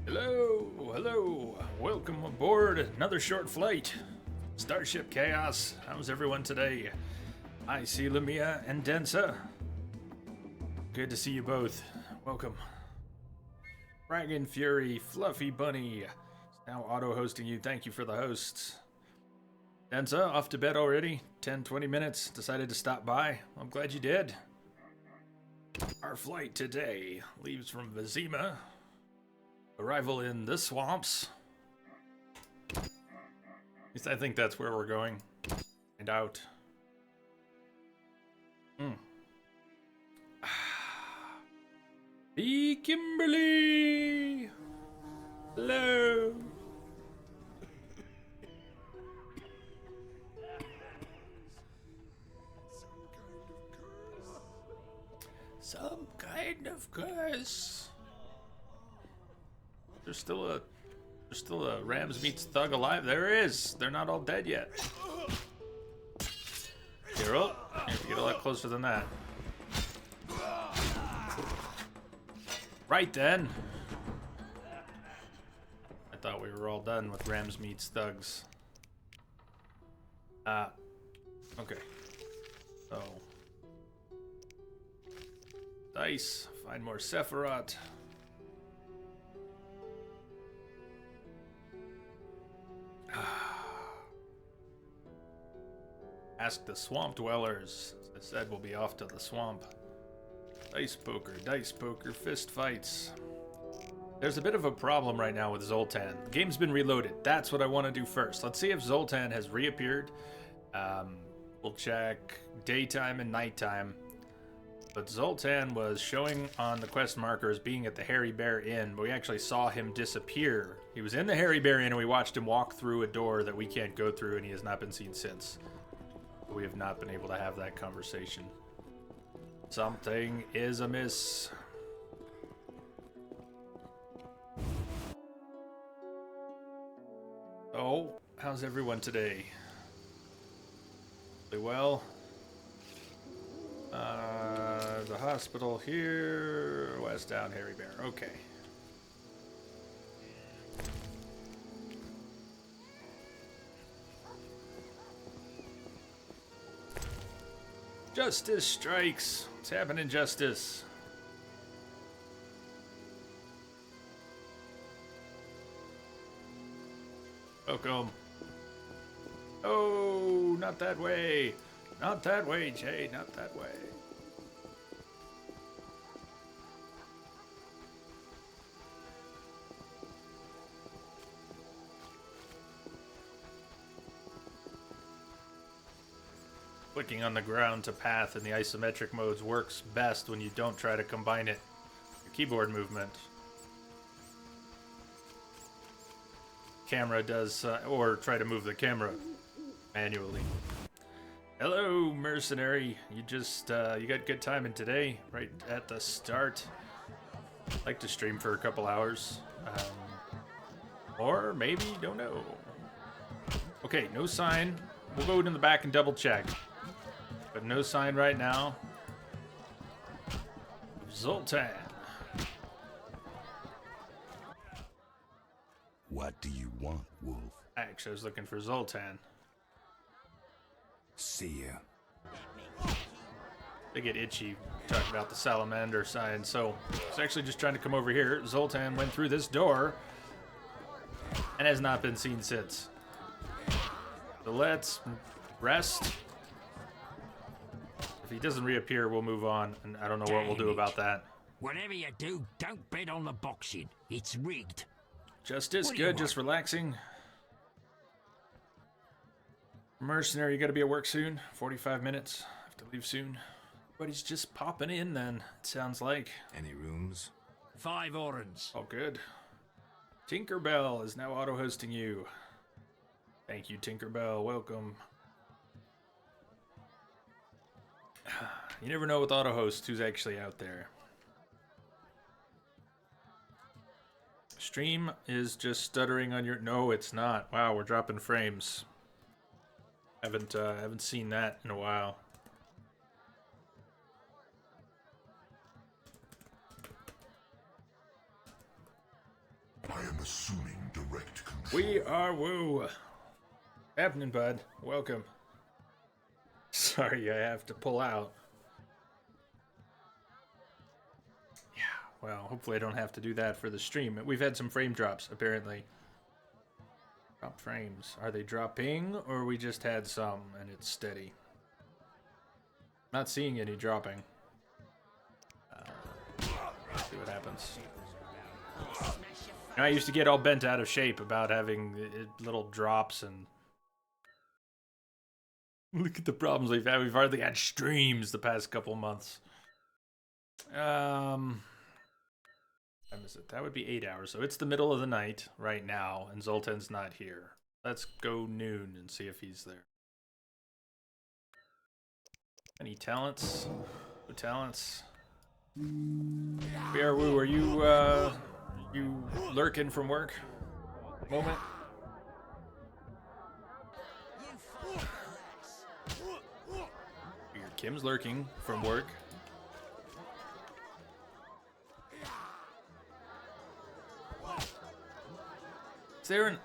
Hello, hello. Welcome aboard another short flight. Starship Chaos. How's everyone today? I see Lumia and Densa. Good to see you both. Welcome. Dragon Fury, Fluffy Bunny. Now auto-hosting you. Thank you for the hosts. Densa, off to bed already? 10-20 minutes. Decided to stop by. I'm glad you did. Our flight today leaves from Vizima. Arrival in the swamps. At least I think that's where we're going. And out. The Kimberly! Hello! Some kind of curse. There's still a Rams meets Thug alive. There is. They're not all dead yet. Hero, you have to get a lot closer than that. Right then. I thought we were all done with Rams meets Thugs. Okay. So. Dice. Find more Sephiroth. Ask the swamp dwellers. As I said, we'll be off to the swamp. Dice poker, fist fights. There's a bit of a problem right now with Zoltan. The game's been reloaded. That's what I want to do first. Let's see if Zoltan has reappeared. We'll check daytime and nighttime. But Zoltan was showing on the quest marker as being at the Hairy Bear Inn, but we actually saw him disappear. He was in the Hairy Bear Inn and we watched him walk through a door that we can't go through, and he has not been seen since. We have not been able to have that conversation. Something is amiss. Oh, how's everyone today? Really well? The hospital here, west down Hairy Bear. Okay. Justice strikes. What's happening, Justice? Welcome. Oh, not that way. Not that way, Jay. Not that way. Clicking on the ground to path in the isometric modes works best when you don't try to combine it with keyboard movement. Camera does, or try to move the camera manually. Hello, mercenary. You just, you got good timing today, right at the start. I'd like to stream for a couple hours. Or maybe, don't know. Okay, no sign. We'll go in the back and double check. But no sign right now. Zoltan. What do you want, Wolf? Actually, I was looking for Zoltan. See ya. They get itchy talking about the salamander sign, so I was actually just trying to come over here. Zoltan went through this door and has not been seen since. So let's rest. If he doesn't reappear, we'll move on, and I don't know what we'll do about that. Whatever you do, don't bet on the boxing. It's rigged. Justice, good, just relaxing. Mercenary, you gotta be at work soon. 45 minutes. Have to leave soon. Everybody's just popping in then, it sounds like. Any rooms? 5 orange. All good. Tinkerbell is now auto-hosting you. Thank you, Tinkerbell. Welcome. You never know with auto-host who's actually out there. Stream is just stuttering on your... No, it's not. Wow, we're dropping frames. Haven't seen that in a while. I am assuming direct control. We are Woo. Happening, bud. Welcome. Sorry, I have to pull out. Yeah, well, hopefully I don't have to do that for the stream. We've had some frame drops, apparently. Drop frames. Are they dropping, or we just had some and it's steady? Not seeing any dropping. Let's see what happens. I used to get all bent out of shape about having little drops and... Look at the problems we've had. We've hardly had streams the past couple months. Time is it? That would be 8 hours. So it's the middle of the night right now, and Zoltan's not here. Let's go noon and see if he's there. Any talents? No talents. BRWoo, are you lurking from work? Moment. Kim's lurking from work. Is there an...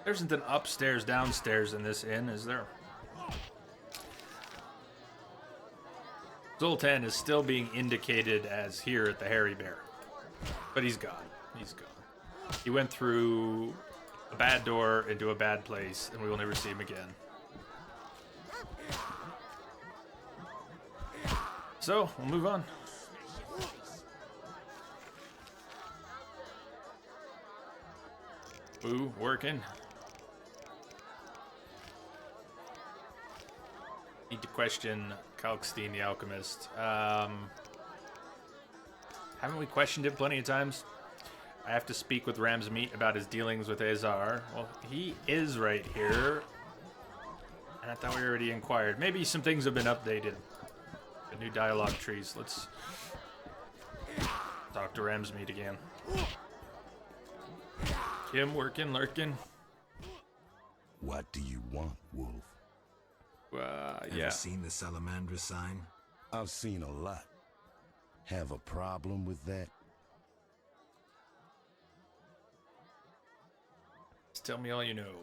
There isn't an upstairs, downstairs in this inn, is there? Zoltan is still being indicated as here at the Hairy Bear. But he's gone. He's gone. He went through a bad door into a bad place, and we will never see him again. So, we'll move on. Ooh, working. Need to question Kalkstein the Alchemist. Haven't we questioned it plenty of times? I have to speak with Ramsmeat about his dealings with Azar. Well, he is right here. And I thought we already inquired. Maybe some things have been updated. The new dialogue trees. Let's talk to Ramsmeat again. Kim working, lurking. What do you want, Wolf? Yeah. Ever seen the Salamandra sign? I've seen a lot. Have a problem with that? Just tell me all you know.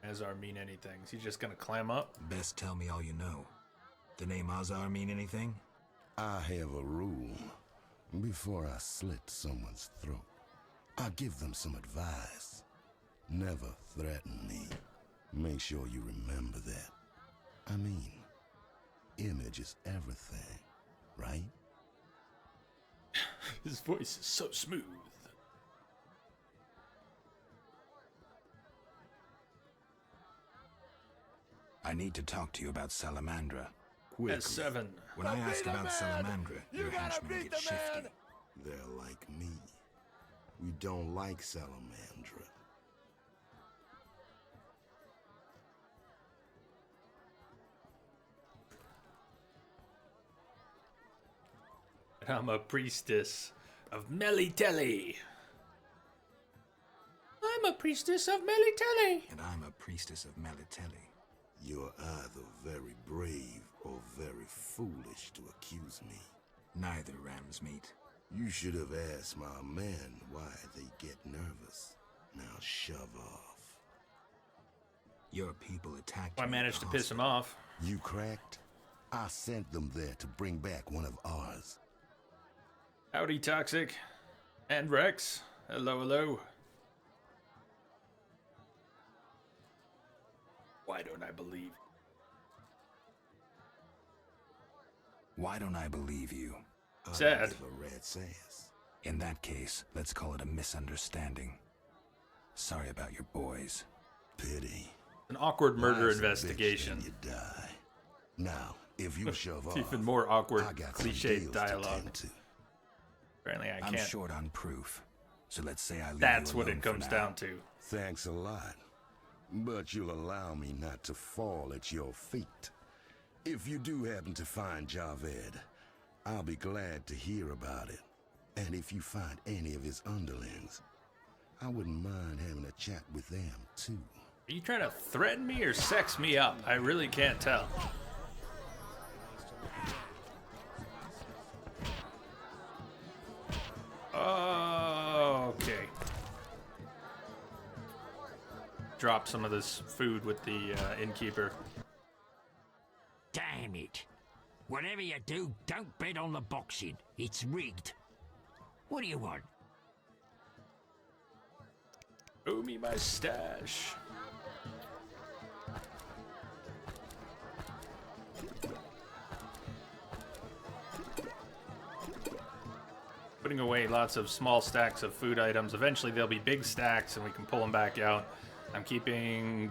Azar mean anything? Is he just gonna clam up? Best tell me all you know. The name Azar mean anything? I have a rule. Before I slit someone's throat, I give them some advice. Never threaten me. Make sure you remember that. I mean, image is everything, right? His voice is so smooth. I need to talk to you about Salamandra. Quickly. S7. When I ask about Salamandra, your henchmen get shifty. They're like me. We don't like Salamandra. I'm a priestess of Melitele. I'm a priestess of Melitele. And I'm a priestess of Melitele. You're either very brave or very foolish to accuse me. Neither, Ramsmeat. You should have asked my men why they get nervous. Now shove off. Your people attacked I me at managed the to piss him hospital. off. You cracked? I sent them there to bring back one of ours. Howdy, Toxic. And Rex. Hello, hello. Why don't I believe? Why don't I believe you? Sad. I don't give a rat's ass. In that case, let's call it a misunderstanding. Sorry about your boys. Pity. An awkward murder Life's a bitch, investigation. then you die. Now, if you shove off, Even more awkward, I got some cliched deals to dialogue. tend to. Apparently, I I'm can't. short on proof, so let's say I leave That's you what alone it for comes now. down to. Thanks a lot. But you'll allow me not to fall at your feet. If you do happen to find Javed, I'll be glad to hear about it. And if you find any of his underlings, I wouldn't mind having a chat with them, too. Are you trying to threaten me or sex me up? I really can't tell. Okay. drop some of this food with the innkeeper. Damn it. Whatever you do, don't bet on the boxing. It's rigged. What do you want? Show me my stash. Putting away lots of small stacks of food items. Eventually there'll be big stacks and we can pull them back out. I'm keeping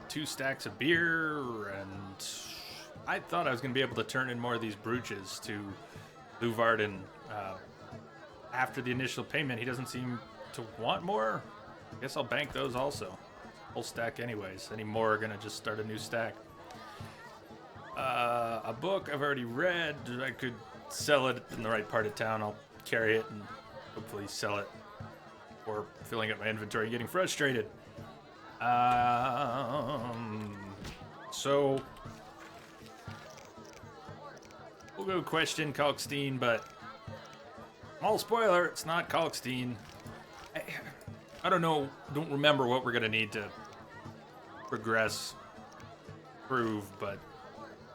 2 stacks of beer, and I thought I was going to be able to turn in more of these brooches to Luvarden. After the initial payment, he doesn't seem to want more. I guess I'll bank those also. Whole stack anyways. Any more are going to just start a new stack. A book I've already read. I could sell it in the right part of town. I'll carry it and hopefully sell it, or filling up my inventory and getting frustrated. So we'll go question Kalkstein, but small spoiler, it's not Kalkstein. I don't know, don't remember what we're gonna need to progress, prove, but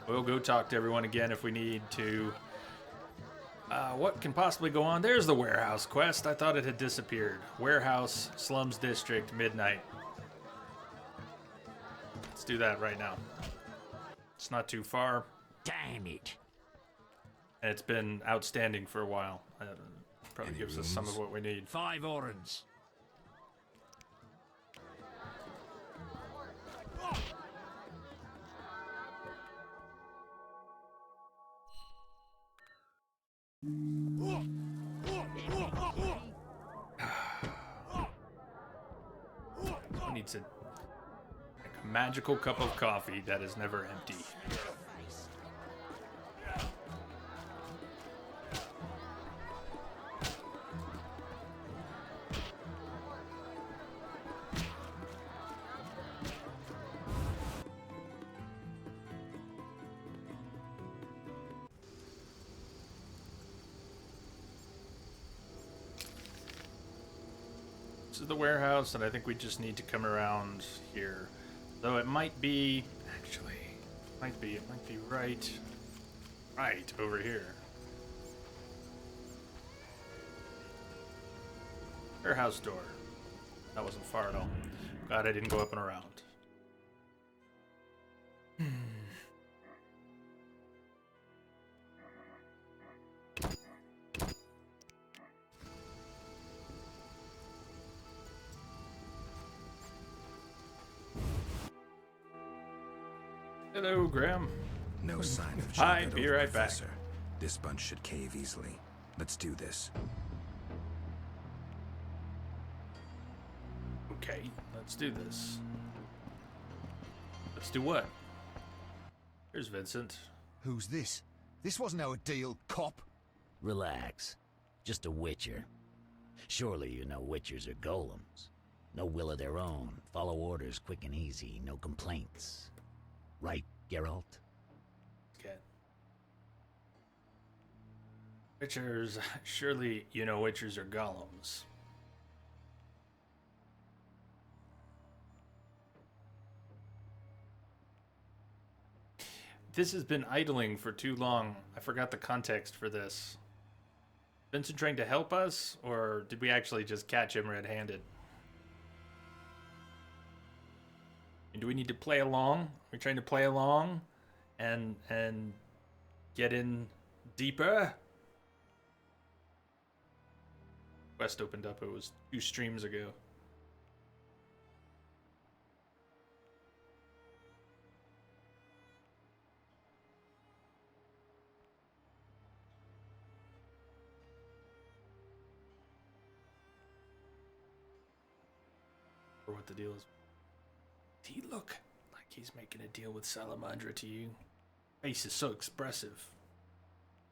we'll go talk to everyone again if we need to. What can possibly go on? There's the warehouse quest. I thought it had disappeared. Warehouse, Slums District, midnight. Let's do that right now. It's not too far. Damn it. And it's been outstanding for a while. Probably Any gives us some of rooms? what we need. 5 orens. Who needs a magical cup of coffee that is never empty? This is the warehouse, and I think we just need to come around here. Though it might be, actually, it might be right over here. Warehouse door. That wasn't far at all. Glad I didn't go up and around. Hello, Graham. No sign of Hi, Javed be or the right back. Professor. This bunch should cave easily. Let's do this. Okay, let's do this. Let's do what? Here's Vincent. Who's this? This wasn't our deal, cop. Relax. Just a witcher. Surely you know witchers are golems. No will of their own. Follow orders quick and easy. No complaints. Right, Geralt? Okay. Witchers, surely you know witchers are golems. This has been idling for too long. I forgot the context for this. Vincent trying to help us, or did we actually just catch him red-handed? Do we need to play along? Are we trying to play along and get in deeper? Quest opened up, it was 2 streams ago. Or what the deal is. He look like he's making a deal with Salamandra to you? Face is so expressive.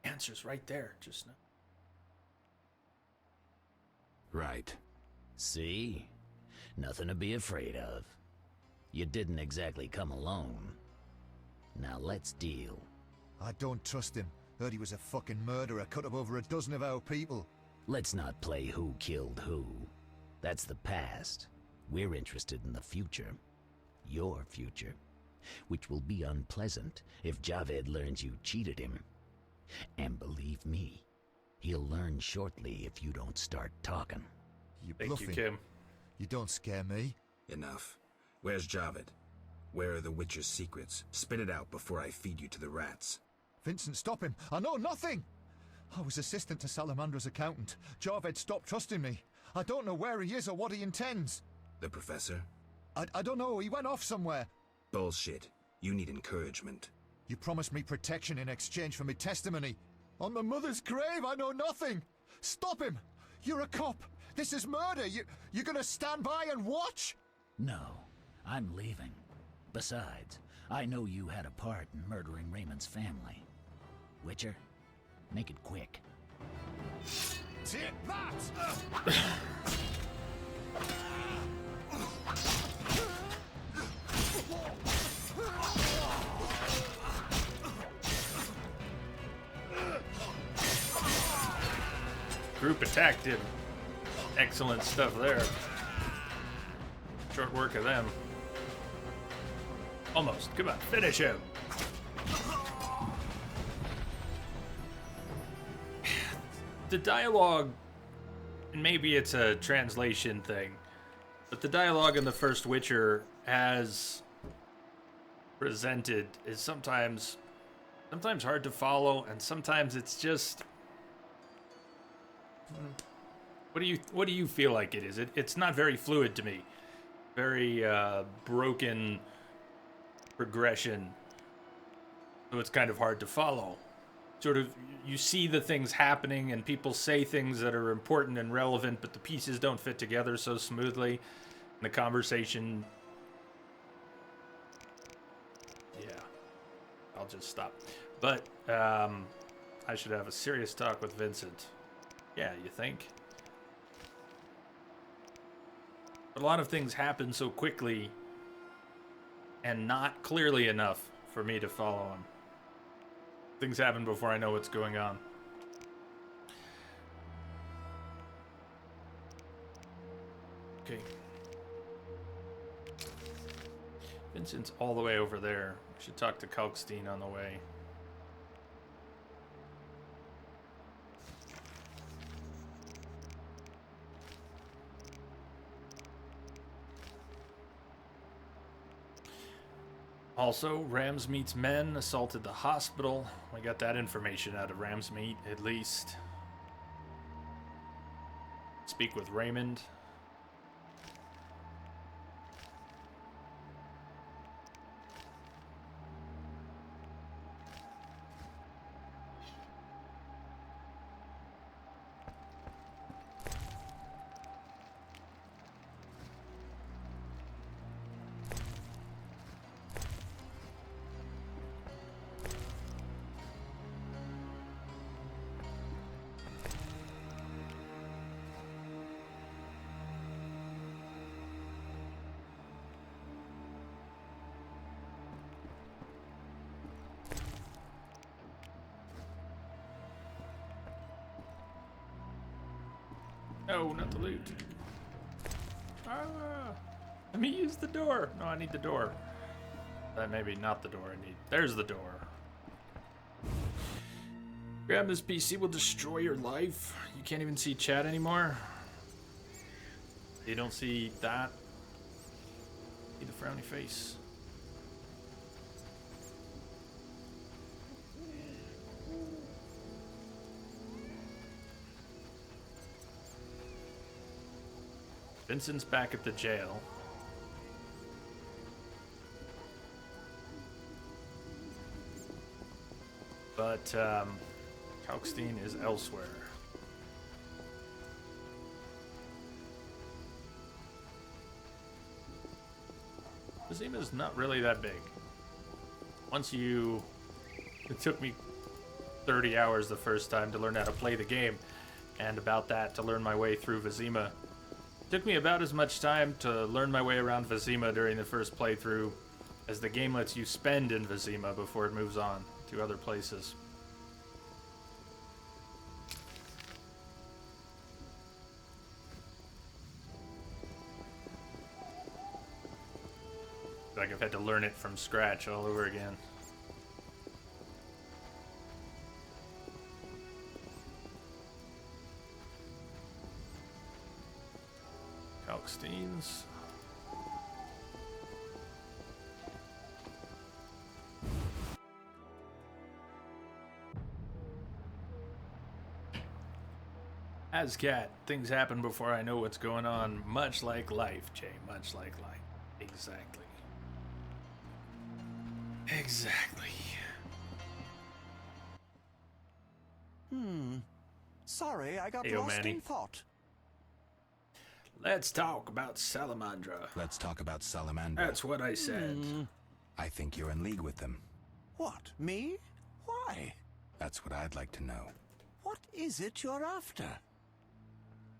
Answer's right there, just now. Right. See? Nothing to be afraid of. You didn't exactly come alone. Now let's deal. I don't trust him. Heard he was a fucking murderer, cut up over a dozen of our people. Let's not play who killed who. That's the past. We're interested in the future. Your future. Which will be unpleasant if Javed learns you cheated him. And believe me, he'll learn shortly if you don't start talking. You're Thank bluffing. you, Kim. You don't scare me. Enough. Where's Javed? Where are the Witcher's secrets? Spit it out before I feed you to the rats. Vincent, stop him. I know nothing. I was assistant to Salamandra's accountant. Javed stopped trusting me. I don't know where he is or what he intends. The professor? I don't know. He went off somewhere. Bullshit. You need encouragement. You promised me protection in exchange for my testimony. On my mother's grave, I know nothing. Stop him. You're a cop. This is murder. You're gonna stand by and watch? No, I'm leaving. Besides, I know you had a part in murdering Raymond's family. Witcher, make it quick. Take that! Group attack did excellent stuff there. Short work of them. Almost. Come on, finish him. The dialogue, and maybe it's a translation thing, but the dialogue in the first Witcher as presented is sometimes hard to follow, and sometimes it's just... What do you feel like it is? It's not very fluid to me. Very broken progression. So it's kind of hard to follow. Sort of, you see the things happening and people say things that are important and relevant, but the pieces don't fit together so smoothly. And the conversation... Yeah. I'll just stop. But I should have a serious talk with Vincent. Yeah, you think? But a lot of things happen so quickly and not clearly enough for me to follow them. Things happen before I know what's going on. Okay. Vincent's all the way over there. We should talk to Kalkstein on the way. Also, Ramsmeet's men assaulted the hospital. We got that information out of Ramsmeet, at least. Speak with Raymond. No, not the loot. Ah, let me use the door. No, I need the door. That maybe not the door I need. There's the door. Grab this PC will destroy your life. You can't even see chat anymore. You don't see that. See the frowny face. Vincent's back at the jail. But, Kalkstein is elsewhere. Vizima's not really that big. It took me 30 hours the first time to learn how to play the game, and about that to learn my way through Vizima. Took me about as much time to learn my way around Vizima during the first playthrough as the game lets you spend in Vizima before it moves on to other places. like I've had to learn it from scratch all over again. Kalksteins. Ascat, things happen before I know what's going on. Much like life, Jay. Much like life. Exactly. Exactly. Sorry, I got Hey, lost Manny. in thought. Let's talk about Salamandra. Let's talk about Salamander. That's what I said. I think you're in league with them. What, me? Why? That's what I'd like to know. What is it you're after?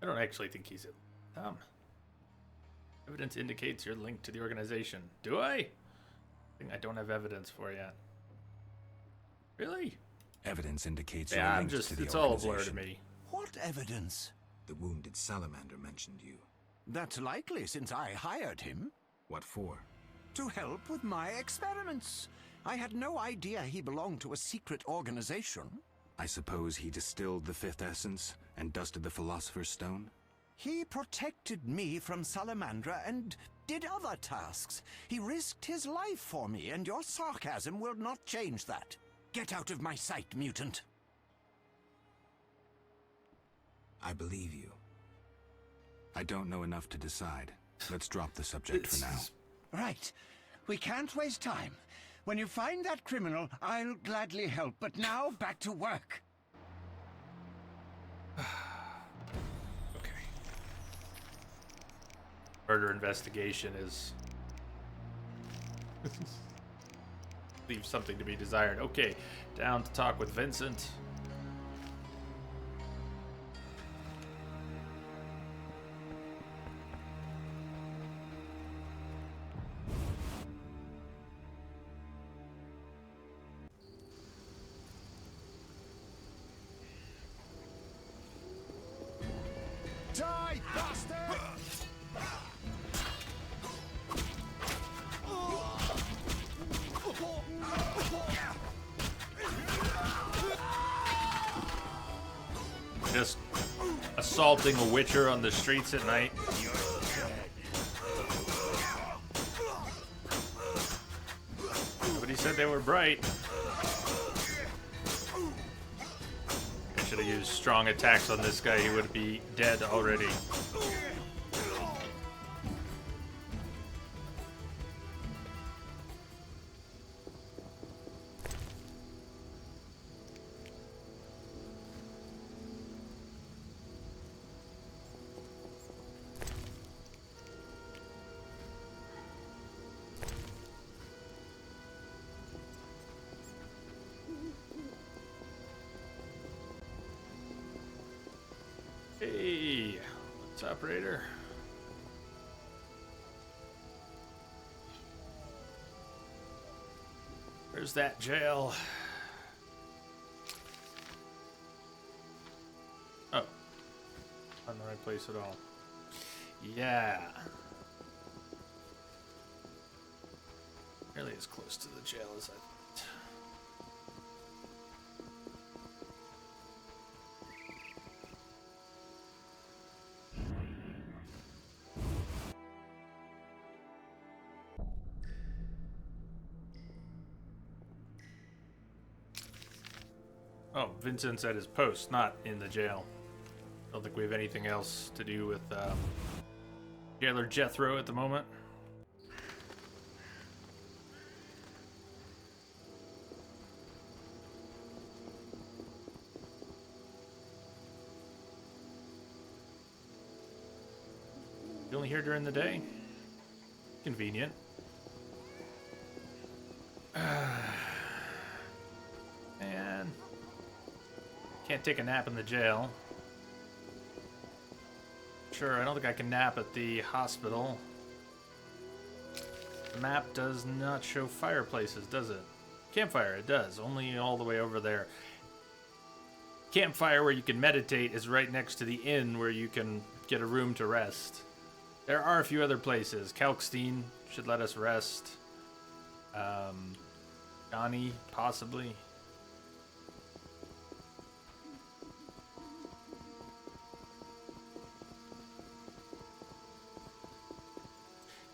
I don't actually think he's a evidence indicates you're linked to the organization. Do I? I think I don't have evidence for yet. Really? Evidence indicates Yeah, you're I'm linked just, to the it's all a blur to organization. me. What evidence? The wounded Salamander mentioned you. That's likely since I hired him. What for? To help with my experiments. I had no idea he belonged to a secret organization. I suppose he distilled the fifth essence and dusted the Philosopher's Stone? He protected me from Salamandra and did other tasks. He risked his life for me, and your sarcasm will not change that. Get out of my sight, mutant. I believe you. I don't know enough to decide. Let's drop the subject for now. Right. We can't waste time. When you find that criminal, I'll gladly help. But now, back to work. Okay. Murder investigation is leaves something to be desired. Okay, down to talk with Vincent. Die, bastard! Just assaulting a witcher on the streets at night. Nobody said they were bright. I should have used strong attacks on this guy. He would be dead already. Hey, what's up, Raider? Where's that jail? Oh, not in the right place at all. Yeah. Really as close to the jail as I thought. Oh, Vincent's at his post, not in the jail. Don't think we have anything else to do with Jailer Jethro at the moment. You only here during the day? Convenient. Man. Can't take a nap in the jail. Sure, I don't think I can nap at the hospital. The map does not show fireplaces, does it? Campfire, it does. Only all the way over there. Campfire where you can meditate is right next to the inn where you can get a room to rest. There are a few other places. Kalkstein should let us rest. Johnny, possibly.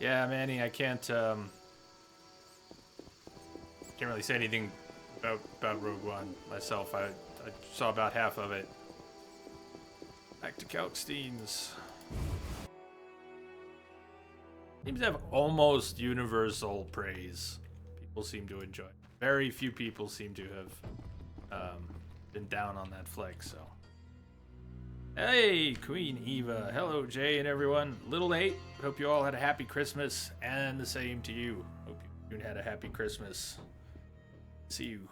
Yeah, Manny, I can't really say anything about Rogue One myself. I saw about half of it. Back to Kalkstein's. Seems to have almost universal praise. People seem to enjoy it. Very few people seem to have been down on that flick, so. Hey, Queen Eva. Hello, Jay and everyone. Little late. Hope you all had a happy Christmas, and the same to you. Hope you had a happy Christmas. See you.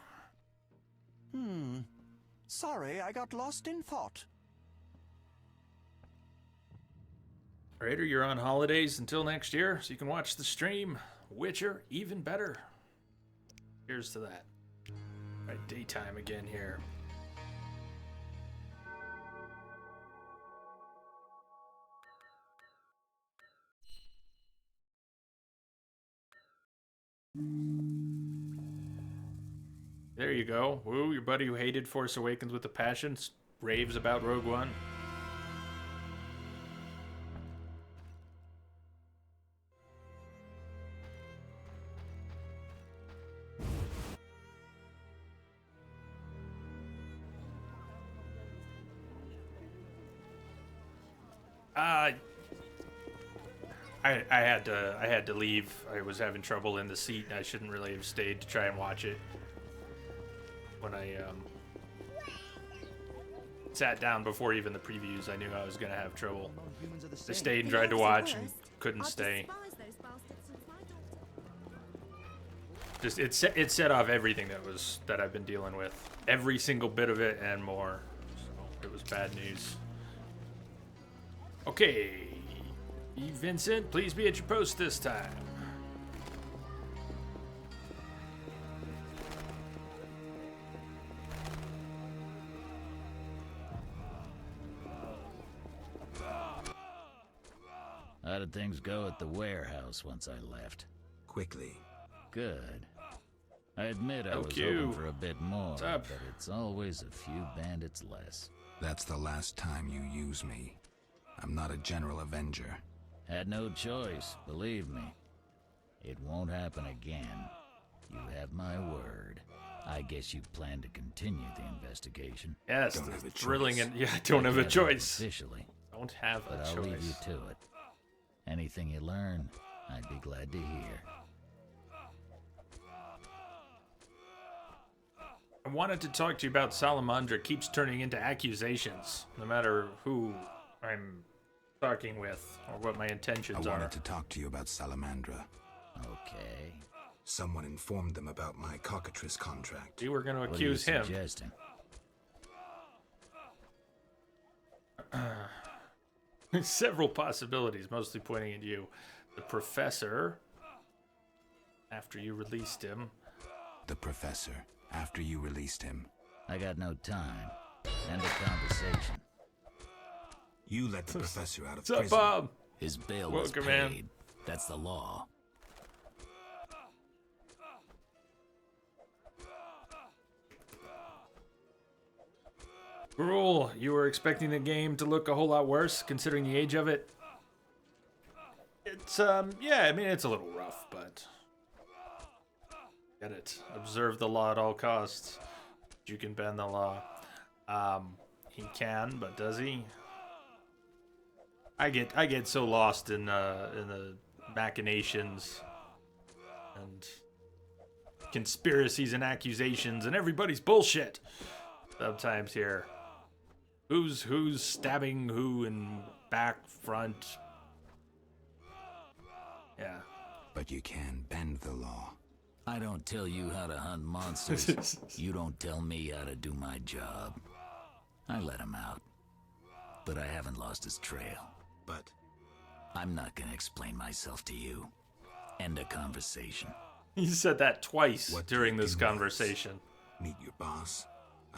Sorry, I got lost in thought. Raider, you're on holidays until next year, so you can watch the stream. Witcher, even better. Here's to that. Right, daytime again here. There you go. Woo, your buddy who hated Force Awakens with a passion raves about Rogue One. I had to leave. I was having trouble in the seat, and I shouldn't really have stayed to try and watch it. When I sat down before even the previews, I knew I was gonna have trouble. I stayed and tried to watch and couldn't stay. Just it set off everything that I've been dealing with, every single bit of it and more. So it was bad news. Okay. Vincent, please be at your post this time. How did things go at the warehouse once I left? Quickly. Good. I admit I was LQ. hoping for a bit more, What's up? but it's always a few bandits less. That's the last time you use me. I'm not a general avenger. Had no choice, believe me. It won't happen again. You have my word. I guess you plan to continue the investigation. Yes, Don't the have a thrilling choice. and yeah, I don't have a Not choice. officially, Don't have but a I'll leave you choice. to it. Anything you learn, I'd be glad to hear. I wanted to talk to you about Salamandra keeps turning into accusations, no matter who I'm talking with or what my I intentions are. wanted to talk to you about Salamandra. Okay. Someone informed them about my cockatrice contract. You were going to What are you accuse him. suggesting? Several possibilities, mostly pointing at you. The professor, after you released him. The professor, after you released him. I got no time. End of conversation. You let the professor out of What's up, prison. Bob? His bail was Welcome, paid. man. That's the law. Gruel, you were expecting the game to look a whole lot worse, considering the age of it. It's, yeah, I mean, it's a little rough, but... Get it. Observe the law at all costs. You can bend the law. He can, but does he? I get so lost in the machinations and conspiracies and accusations and everybody's bullshit sometimes here. Who's stabbing who in back, front? Yeah. But you can bend the law. I don't tell you how to hunt monsters. You don't tell me how to do my job. I let him out. But I haven't lost his trail. But I'm not gonna explain myself to you. End of conversation. You said that twice What during do you this do, conversation. meet your boss,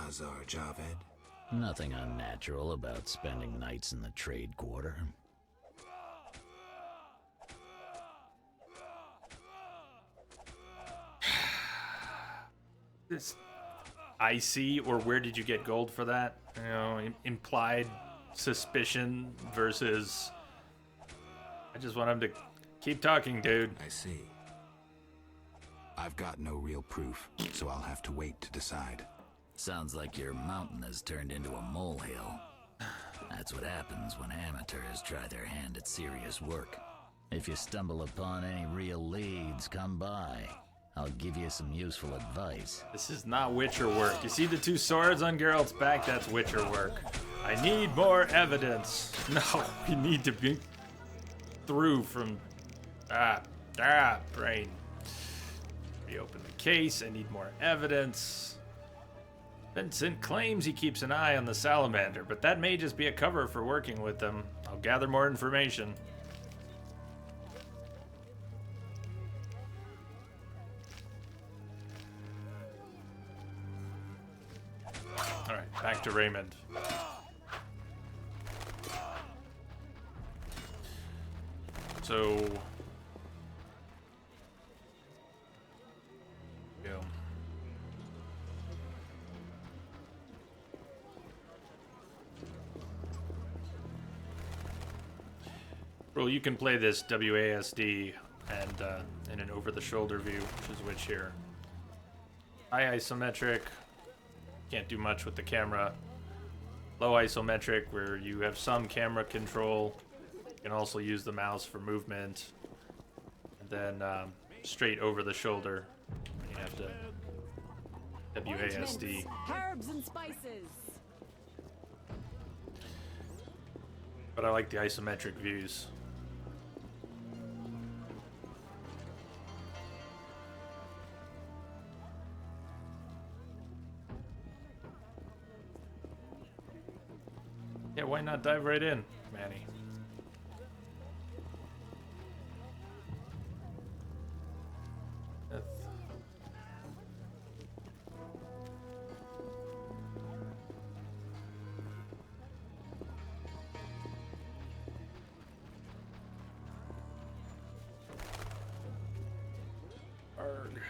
Azar Javed. Nothing unnatural about spending nights in the trade quarter. This I see, or where did you get gold for that? You know, implied suspicion versus. I just want him to keep talking, dude. I see. I've got no real proof, so I'll have to wait to decide. Sounds like your mountain has turned into a molehill. That's what happens when amateurs try their hand at serious work. If you stumble upon any real leads, come by. I'll give you some useful advice. This is not Witcher work. You see the two swords on Geralt's back? That's Witcher work. I need more evidence. No, we need to be through from... brain. Reopen the case. I need more evidence. Vincent claims he keeps an eye on the salamander, but that may just be a cover for working with them. I'll gather more information. Alright, back to Raymond. So... yeah. Well, you can play this WASD and in an over-the-shoulder view, which is which here. High isometric, can't do much with the camera. Low isometric, where you have some camera control. You can also use the mouse for movement. And then straight over the shoulder, you have to WASD. Herbs and spices. But I like the isometric views. Yeah, why not dive right in, Manny? Arg.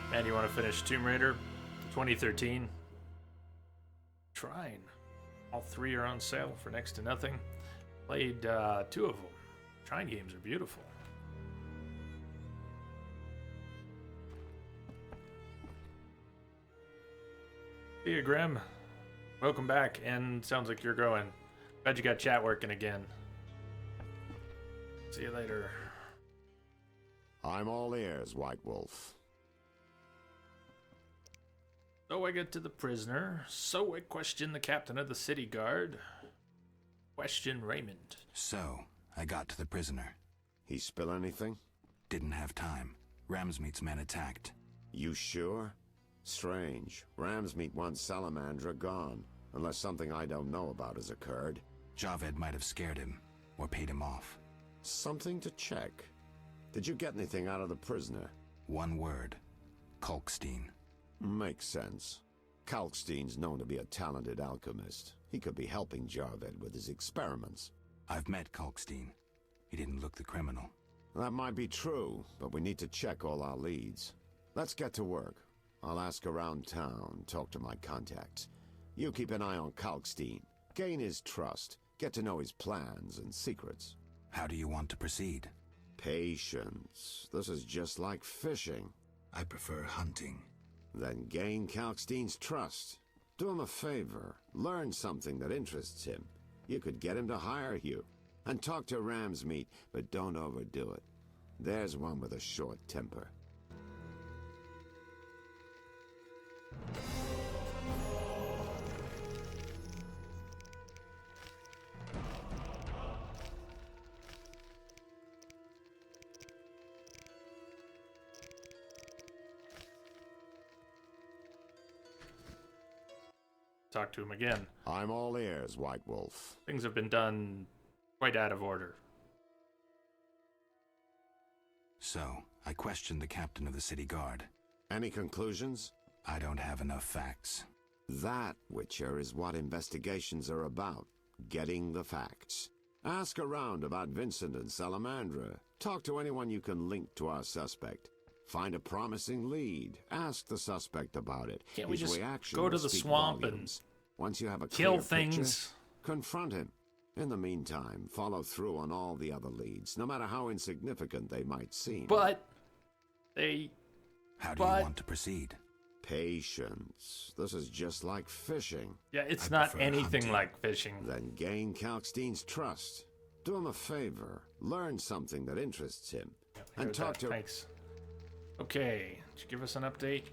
Man, you want to finish Tomb Raider 2013? Trine. All three are on sale for next to nothing. Played 2 of them. Trine games are beautiful. See you, Grim. Welcome back, and sounds like you're growing. Glad you got chat working again. See you later. I'm all ears, White Wolf. So I get to the prisoner. So I question the captain of the city guard. Question Raymond. So, I got to the prisoner. He spill anything? Didn't have time. Ramsmeat's men attacked. You sure? Strange. Ramsmeat wants Salamandra gone, unless something I don't know about has occurred. Javed might have scared him, or paid him off. Something to check. Did you get anything out of the prisoner? One word. Kalkstein. Makes sense. Kalkstein's known to be a talented alchemist. He could be helping Javed with his experiments. I've met Kalkstein. He didn't look the criminal. That might be true, but we need to check all our leads. Let's get to work. I'll ask around town, talk to my contacts. You keep an eye on Kalkstein. Gain his trust. Get to know his plans and secrets. How do you want to proceed? Patience. This is just like fishing. I prefer hunting. Then gain Kalkstein's trust. Do him a favor. Learn something that interests him. You could get him to hire you. And talk to Ramsmeat, but don't overdo it. There's one with a short temper. Talk to him again. I'm all ears, White Wolf. Things have been done quite out of order. So, I questioned the captain of the city guard. Any conclusions? I don't have enough facts. That, Witcher, is what investigations are about. getting the facts. Ask around about Vincent and Salamandra. Talk to anyone you can link to our suspect. Find a promising lead. Ask the suspect about it. Can't we His just reaction go to will the speak swamp volumes. Once you have a kill clear picture, things? confront him. In the meantime, follow through on all the other leads, no matter how insignificant they might seem. But they... How do you want to proceed? Patience. This is just like fishing. Yeah, it's I not prefer anything hunting. like fishing. Then gain Kalkstein's trust. Do him a favor. Learn something that interests him. Heard And talk that. to... Thanks. Okay, did you give us an update?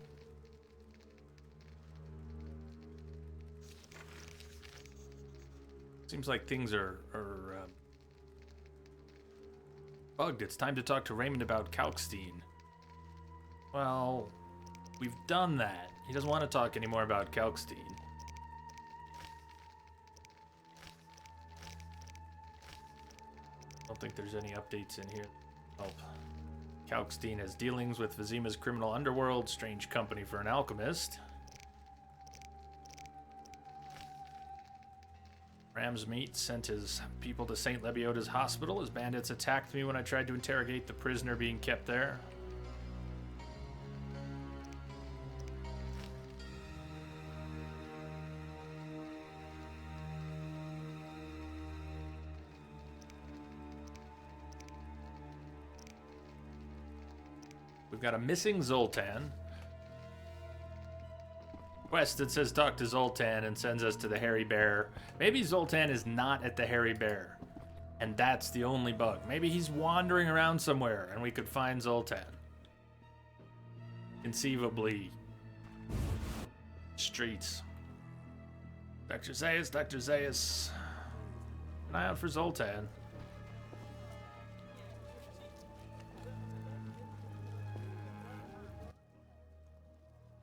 Seems like things are bugged. It's time to talk to Raymond about Kalkstein. Well, we've done that. He doesn't want to talk anymore about Kalkstein. I don't think there's any updates in here. Help. Kalkstein has dealings with Vizima's criminal underworld, strange company for an alchemist. Ramsmeat sent his people to St. Lebioda's hospital as bandits attacked me when I tried to interrogate the prisoner being kept there. We've got a missing Zoltan. Quest that says talk to Zoltan and sends us to the Hairy Bear. Maybe Zoltan is not at the Hairy Bear, and that's the only bug. Maybe he's wandering around somewhere and we could find Zoltan. Conceivably. Streets. Dr. Zaius, Dr. Zaius. An eye out for Zoltan.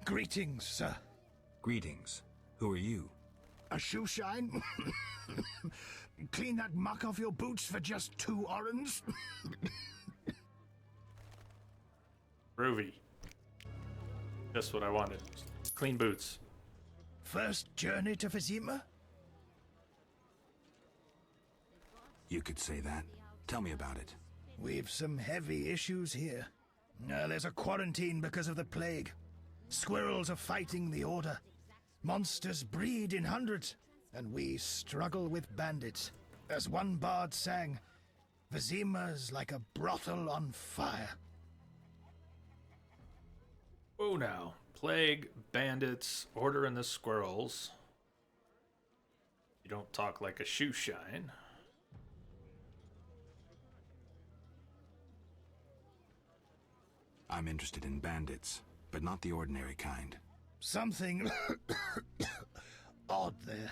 Greetings, sir. Greetings. Who are you? A shoe shine? Clean that muck off your boots for just 2 orens? Groovy. Just what I wanted. Clean boots. First journey to Vizima? You could say that. Tell me about it. We've some heavy issues here. There's a quarantine because of the plague. Squirrels are fighting the Order. Monsters breed in hundreds, and we struggle with bandits. As one bard sang, Vizima's like a brothel on fire. Oh, now. Plague, bandits, Order and the Squirrels. You don't talk like a shoe shine. I'm interested in bandits, but not the ordinary kind. Something odd there.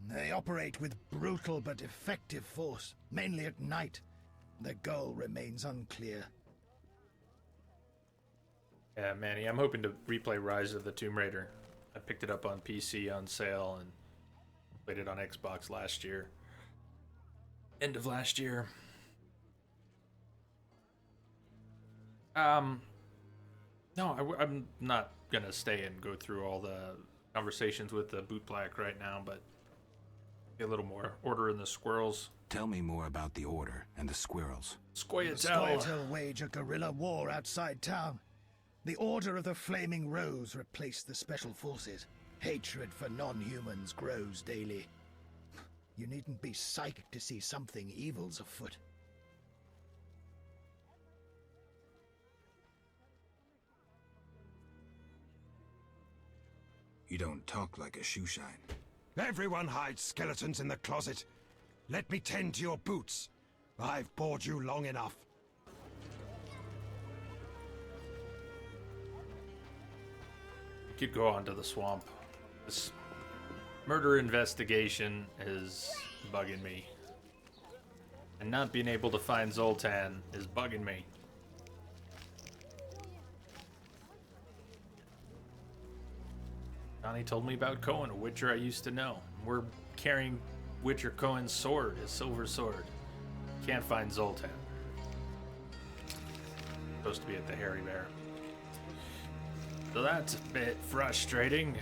They operate with brutal but effective force, mainly at night. Their goal remains unclear. Yeah, Manny, I'm hoping to replay Rise of the Tomb Raider. I picked it up on PC on sale and played it on Xbox last year. End of last year. No, I'm not gonna stay and go through all the conversations with the bootblack right now, but get a little more Order in the Squirrels. Tell me more about the Order and the Squirrels. Scoia'tael. Scoia'tael wage a guerrilla war outside town. The Order of the Flaming Rose replaced the Special Forces. Hatred for non-humans grows daily. You needn't be psyched to see something evil's afoot. You don't talk like a shoe shine. Everyone hides skeletons in the closet. Let me tend to your boots. I've bored you long enough. We could go on to the swamp. This murder investigation is bugging me. And not being able to find Zoltan is bugging me. Johnny told me about Cohen, a Witcher I used to know. We're carrying Witcher Cohen's sword, his silver sword. Can't find Zoltan. Supposed to be at the Hairy Bear. So that's a bit frustrating.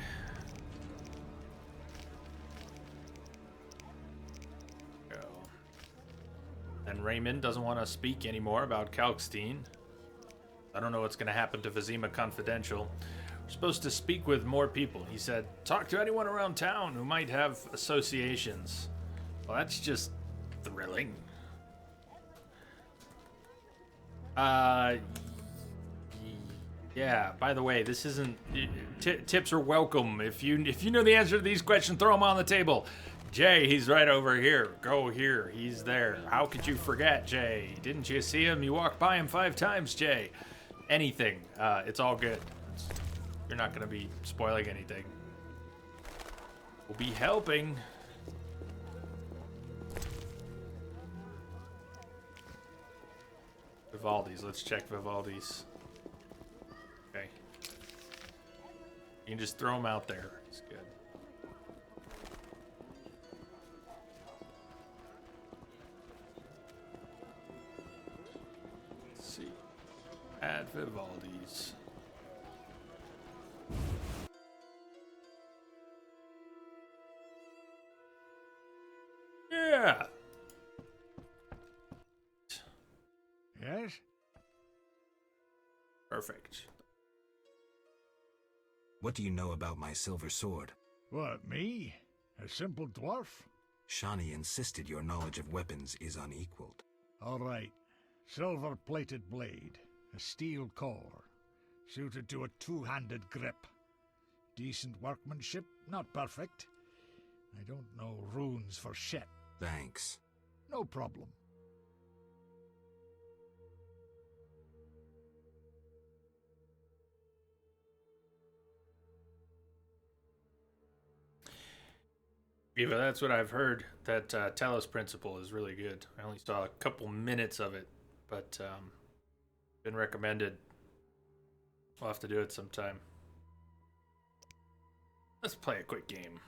And Raymond doesn't want to speak anymore about Kalkstein. I don't know what's going to happen to Vizima Confidential. We're supposed to speak with more people. He said, talk to anyone around town who might have associations. Well, that's just thrilling. Yeah, by the way, this isn't... tips are welcome. If you know the answer to these questions, throw them on the table. Jay, he's right over here. Go here. He's there. How could you forget, Jay? Didn't you see him? You walked by him 5 times, Jay. Anything. It's all good. You're not going to be spoiling anything. We'll be helping. Vivaldi's. Let's check Vivaldi's. Okay. You can just throw them out there. It's good. Let's see. Add Vivaldi's. Yeah. Yes? Perfect. What do you know about my silver sword? What, me? A simple dwarf? Shani insisted your knowledge of weapons is unequaled. All right. Silver-plated blade. A steel core. Suited to a two-handed grip. Decent workmanship, not perfect. I don't know runes for shit. Thanks. No problem. Yeah, but that's what I've heard. That Talos Principle is really good. I only saw a couple minutes of it, but been recommended. We'll have to do it sometime. Let's play a quick game.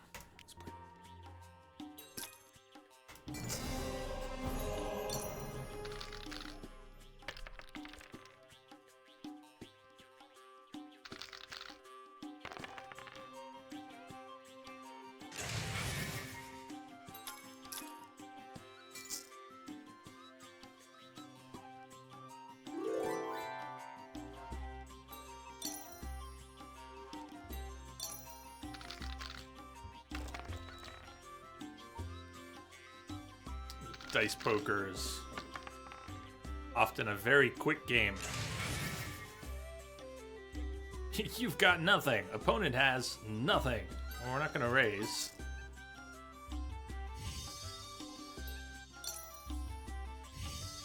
Dice poker is often a very quick game. You've got nothing. Opponent has nothing. Well, we're not going to raise.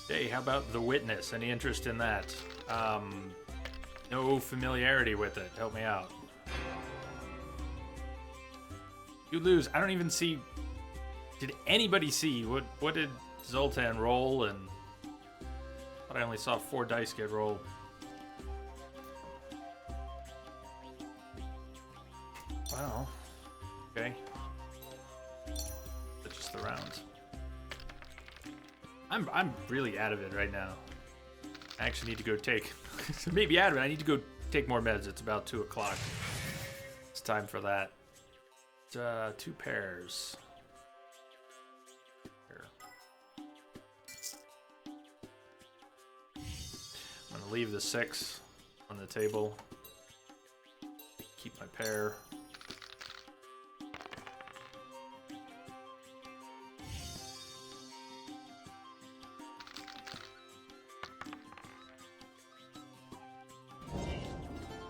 Hey, how about the Witness? Any interest in that? No familiarity with it. Help me out. You lose. I don't even see... Did anybody see what did Zoltan roll? And but I only saw 4 dice get rolled. Wow. Okay. That's just the round. I'm really out of it right now. I actually need to go take maybe out of it. I need to go take more meds. It's about 2 o'clock. It's time for that. 2 pairs. I'm gonna leave the 6 on the table. Keep my pair.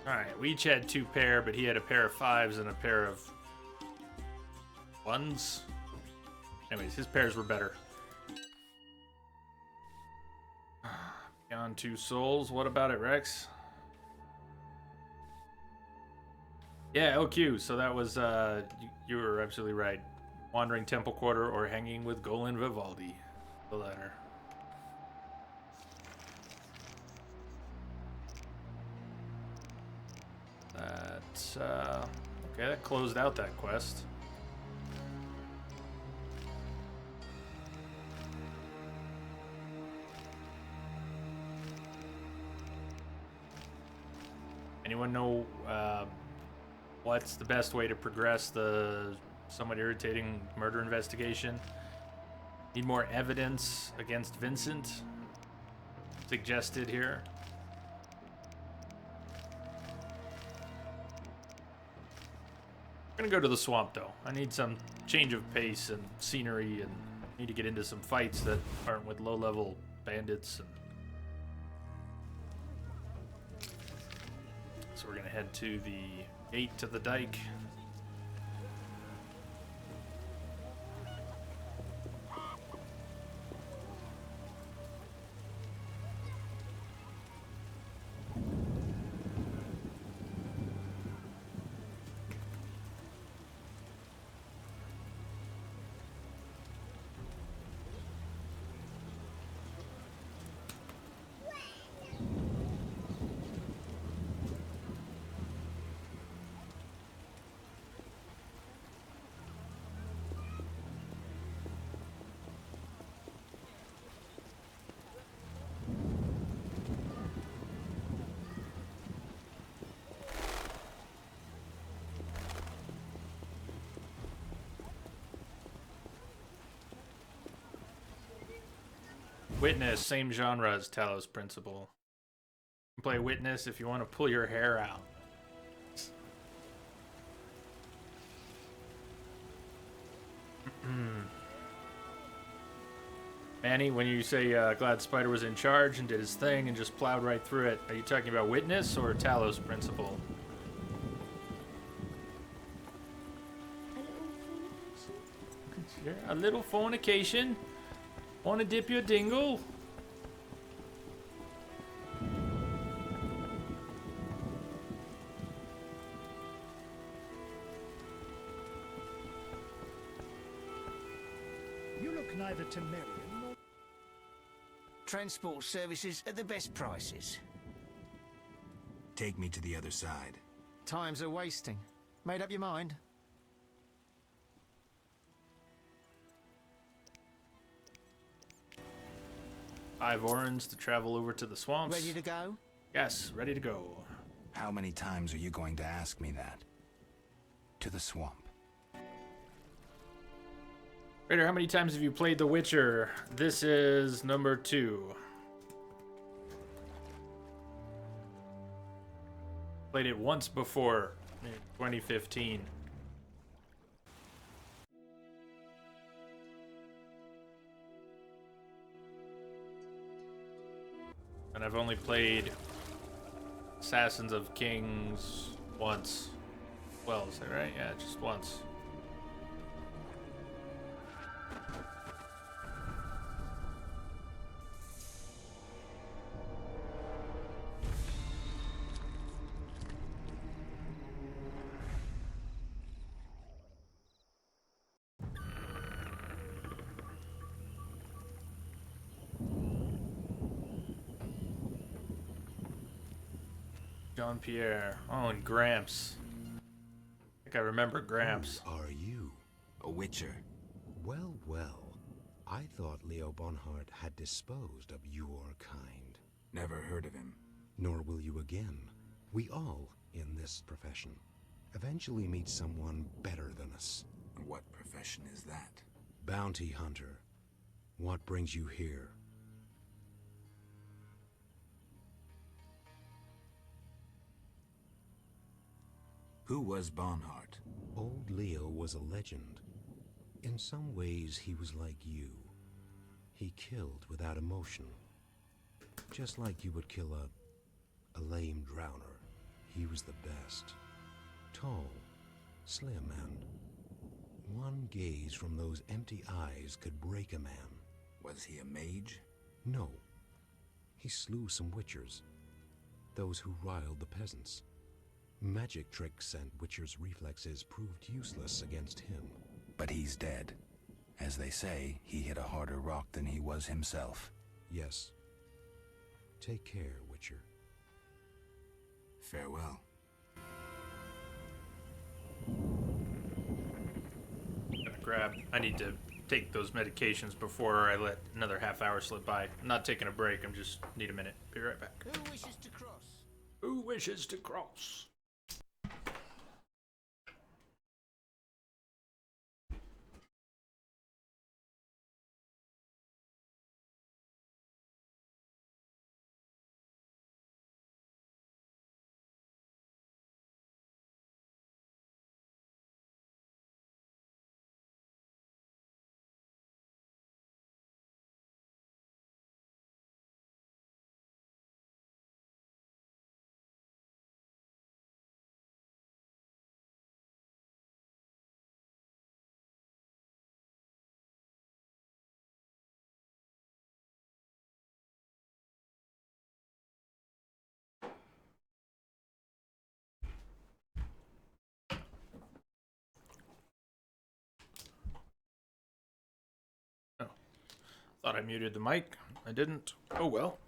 Alright, we each had 2 pair, but he had a pair of 5s and a pair of 1s. Anyways, his pairs were better. Beyond 2 souls. What about it, Rex? Yeah, LQ. So that was, you were absolutely right. Wandering Temple Quarter or hanging with Golan Vivaldi. The latter. Okay, that closed out that quest. Anyone know what's the best way to progress the somewhat irritating murder investigation? Need more evidence against Vincent. Suggested here. I'm gonna go to the swamp though. I need some change of pace and scenery, and need to get into some fights that aren't with low-level bandits. And so we're gonna head to the gate to the dike. Witness, same genre as Talos Principle. You can play Witness if you want to pull your hair out. Manny, when you say Glad Spider was in charge and did his thing and just plowed right through it, are you talking about Witness or Talos Principle? A little fornication. Want to dip your dingle? You look neither Temerian nor... Transport services at the best prices. Take me to the other side. Times are wasting. Made up your mind? 5 orens to travel over to the swamps. Ready to go? Yes, ready to go. How many times are you going to ask me that? To the swamp. Raider, how many times have you played The Witcher? This is number 2. Played it once before, in 2015. And I've only played Assassins of Kings once. Well, is that right? Yeah, just once. Jean-Pierre. Oh, and Gramps. I think I remember Gramps. Who are you? A witcher. Well, well. I thought Leo Bonhart had disposed of your kind. Never heard of him. Nor will you again. We all, in this profession, eventually meet someone better than us. What profession is that? Bounty hunter. What brings you here? Who was Bonhart? Old Leo was a legend. In some ways, he was like you. He killed without emotion. Just like you would kill a lame drowner. He was the best. Tall, slim, and one gaze from those empty eyes could break a man. Was he a mage? No. He slew some witchers. Those who riled the peasants. Magic tricks and witchers' reflexes proved useless against him. But he's dead. As they say, he hit a harder rock than he was himself. Yes. Take care, Witcher. Farewell. I need to take those medications before I let another half hour slip by. I'm not taking a break, I'm just need a minute. Be right back. Who wishes to cross? Who wishes to cross? Thought I muted the mic. I didn't. Oh well.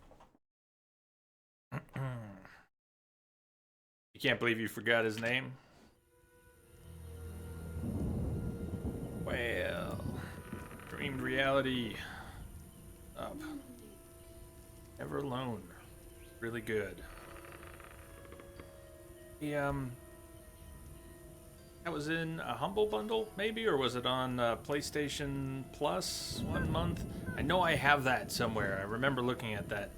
You can't believe you forgot his name? Well, dreamed reality. Up. Never alone. Really good. That was in a Humble Bundle, maybe? Or was it on PlayStation Plus 1 month? I know I have that somewhere. I remember looking at that.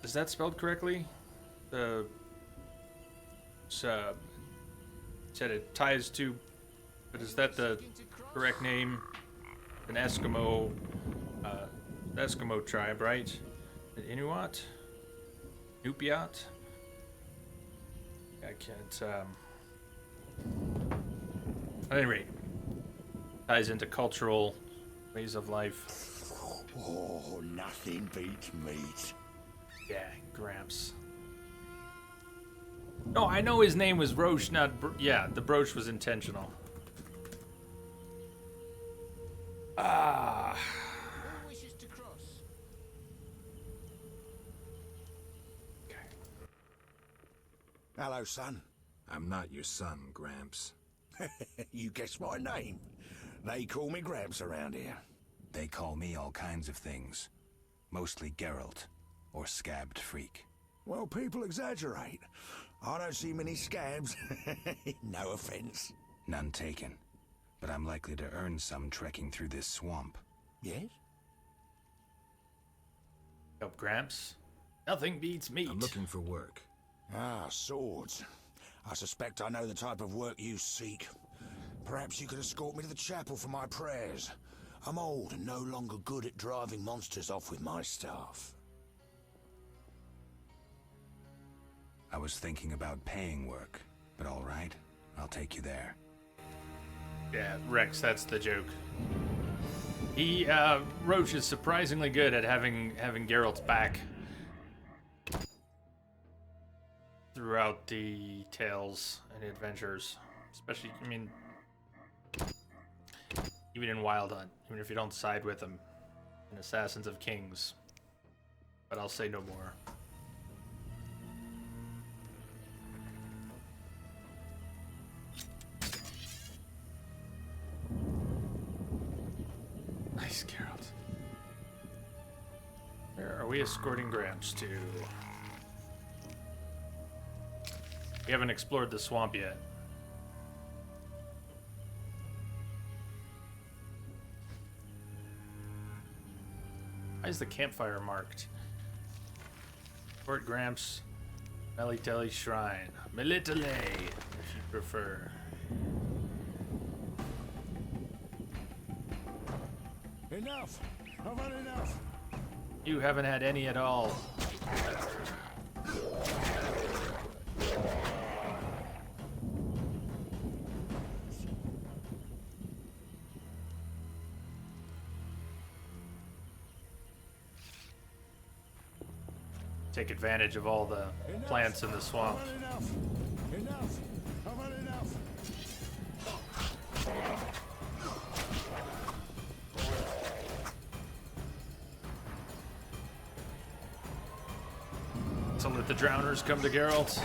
Is that spelled correctly? Said it ties to, but is that the correct name? An Eskimo, Eskimo tribe, right? Inuit? Nupiat? I can't, at any rate, ties into cultural ways of life. Oh, nothing beats meat. Yeah, Gramps. No, I know his name was Roche, not yeah, the brooch was intentional. Ah. Who wishes to cross? Okay. Hello, son. I'm not your son, Gramps. You guessed my name. They call me Gramps around here. They call me all kinds of things. Mostly Geralt, or Scabbed Freak. Well, people exaggerate. I don't see many scabs. No offense. None taken. But I'm likely to earn some trekking through this swamp. Yes? Up, Gramps. Nothing beats meat. I'm looking for work. Ah, swords. I suspect I know the type of work you seek. Perhaps you could escort me to the chapel for my prayers. I'm old and no longer good at driving monsters off with my staff. I was thinking about paying work, but all right, I'll take you there. Yeah, Rex, that's the joke. He, Roche is surprisingly good at having Geralt's back throughout the tales and adventures. Especially, I mean, even in Wild Hunt, even if you don't side with him in Assassins of Kings. But I'll say no more. Nice, Geralt. Where are we escorting Gramps to? We haven't explored the swamp yet. Why is the campfire marked? Fort Gramps, Melitele Shrine. Melitele, if you prefer. Enough! I've had enough! You haven't had any at all. Take advantage of all the plants in the swamp. I've had enough! Enough! I've had enough! So let the drowners come to Geralt.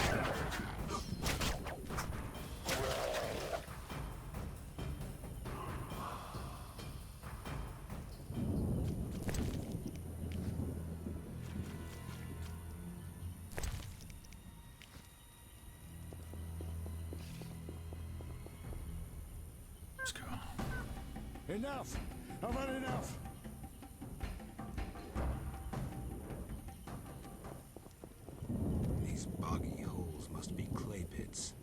Let's go. Enough! I've had enough! These boggy holes must be clay pits.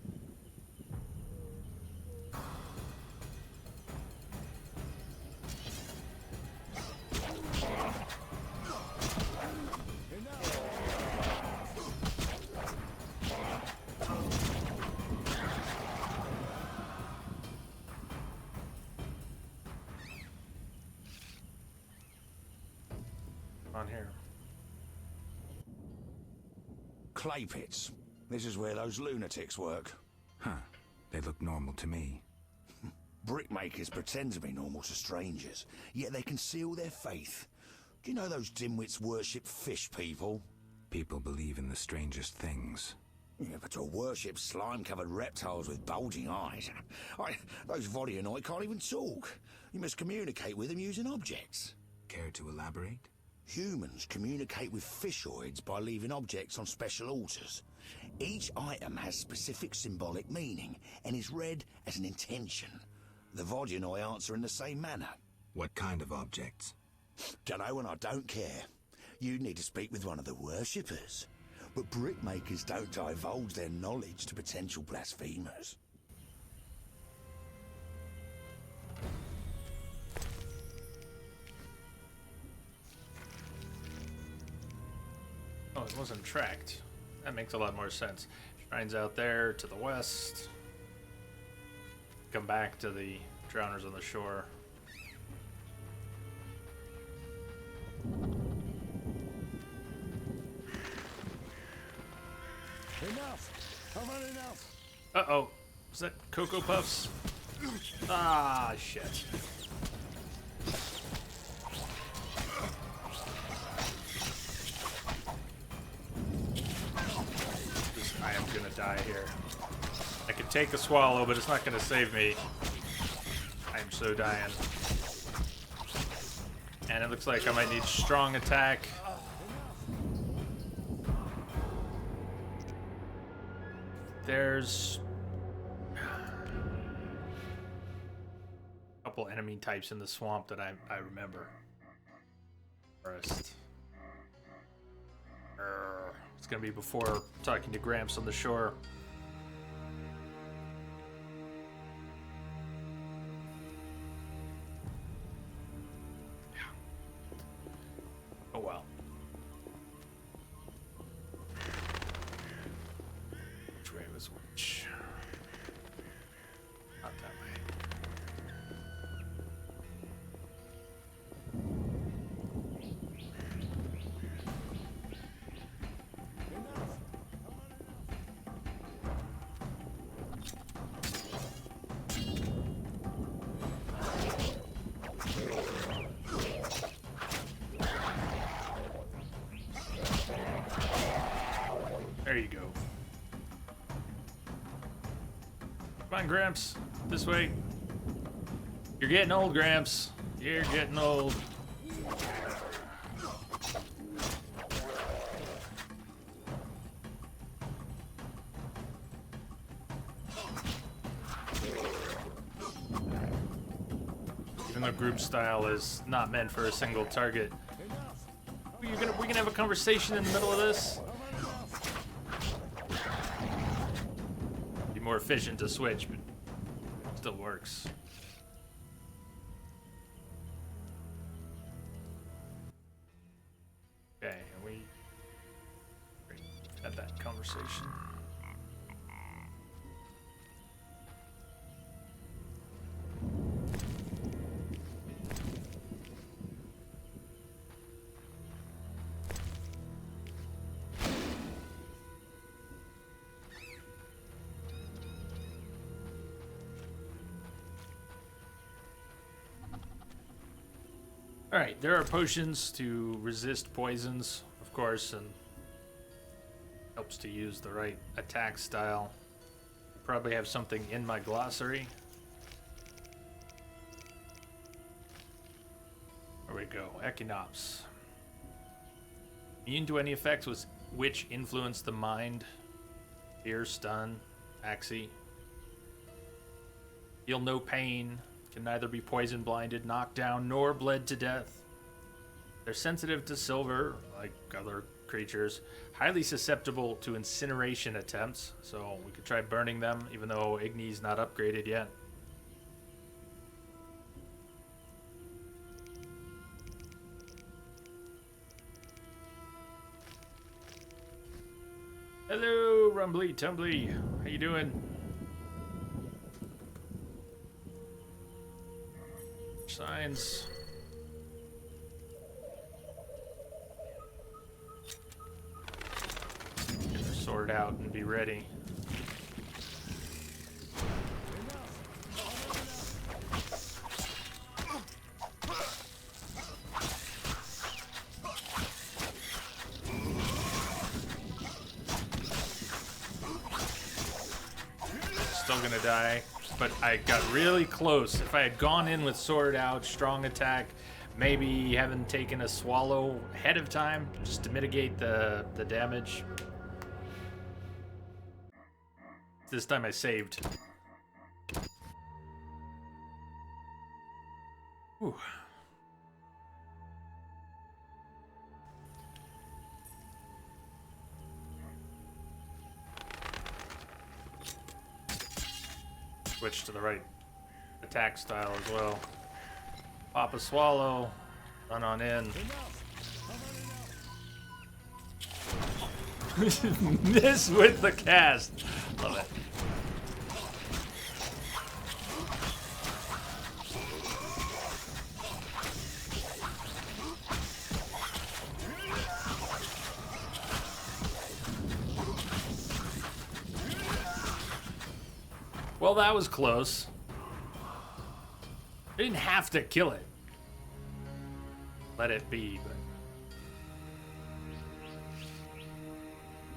On here. Clay pits. This is where those lunatics work. Huh. They look normal to me. Brickmakers pretend to be normal to strangers, yet they conceal their faith. Do you know those dimwits worship fish people? People believe in the strangest things. Yeah, but to worship slime-covered reptiles with bulging eyes. Those Vodyanoi can't even talk. You must communicate with them using objects. Care to elaborate? Humans communicate with fishoids by leaving objects on special altars. Each item has specific symbolic meaning and is read as an intention. The Vodyanoi answer in the same manner. What kind of objects? Dunno, and I don't care. You need to speak with one of the worshippers. But brickmakers don't divulge their knowledge to potential blasphemers. Oh, it wasn't tracked. That makes a lot more sense. Shrine's out there to the west. Come back to the drowners on the shore. Enough! I've had enough! Uh-oh. Was that Cocoa Puffs? Ah, shit. I am gonna die here. I could take a swallow, but it's not gonna save me. I am so dying. And it looks like I might need strong attack. There's a couple enemy types in the swamp that I remember. Forest. It's gonna be before talking to Gramps on the shore. Oh well. Which way was which? Not that way. There you go. Come on, Gramps. This way. You're getting old, Gramps. You're getting old. Even though group style is not meant for a single target. We're gonna have a conversation in the middle of this? Be more efficient to switch, but it still works. Okay, we had that conversation. Alright, there are potions to resist poisons, of course, and helps to use the right attack style. Probably have something in my glossary. There we go, Echinops. Immune to any effects which influence the mind. Fear, stun, axi. Feel no pain. Can neither be poison blinded, knocked down, nor bled to death. They're sensitive to silver, like other creatures. Highly susceptible to incineration attempts, so we could try burning them, even though Igni's not upgraded yet. Hello, Rumbly Tumbly. How you doing? Signs. Get the sword out and be ready. still gonna die, but I got really close. If I had gone in with sword out, strong attack, maybe having taken a swallow ahead of time just to mitigate the damage. This time I saved. Whew. Switch to the right attack style as well. Pop a swallow, run on in. Miss with the cast. Love it. Well, that was close. I didn't have to kill it. Let it be, but...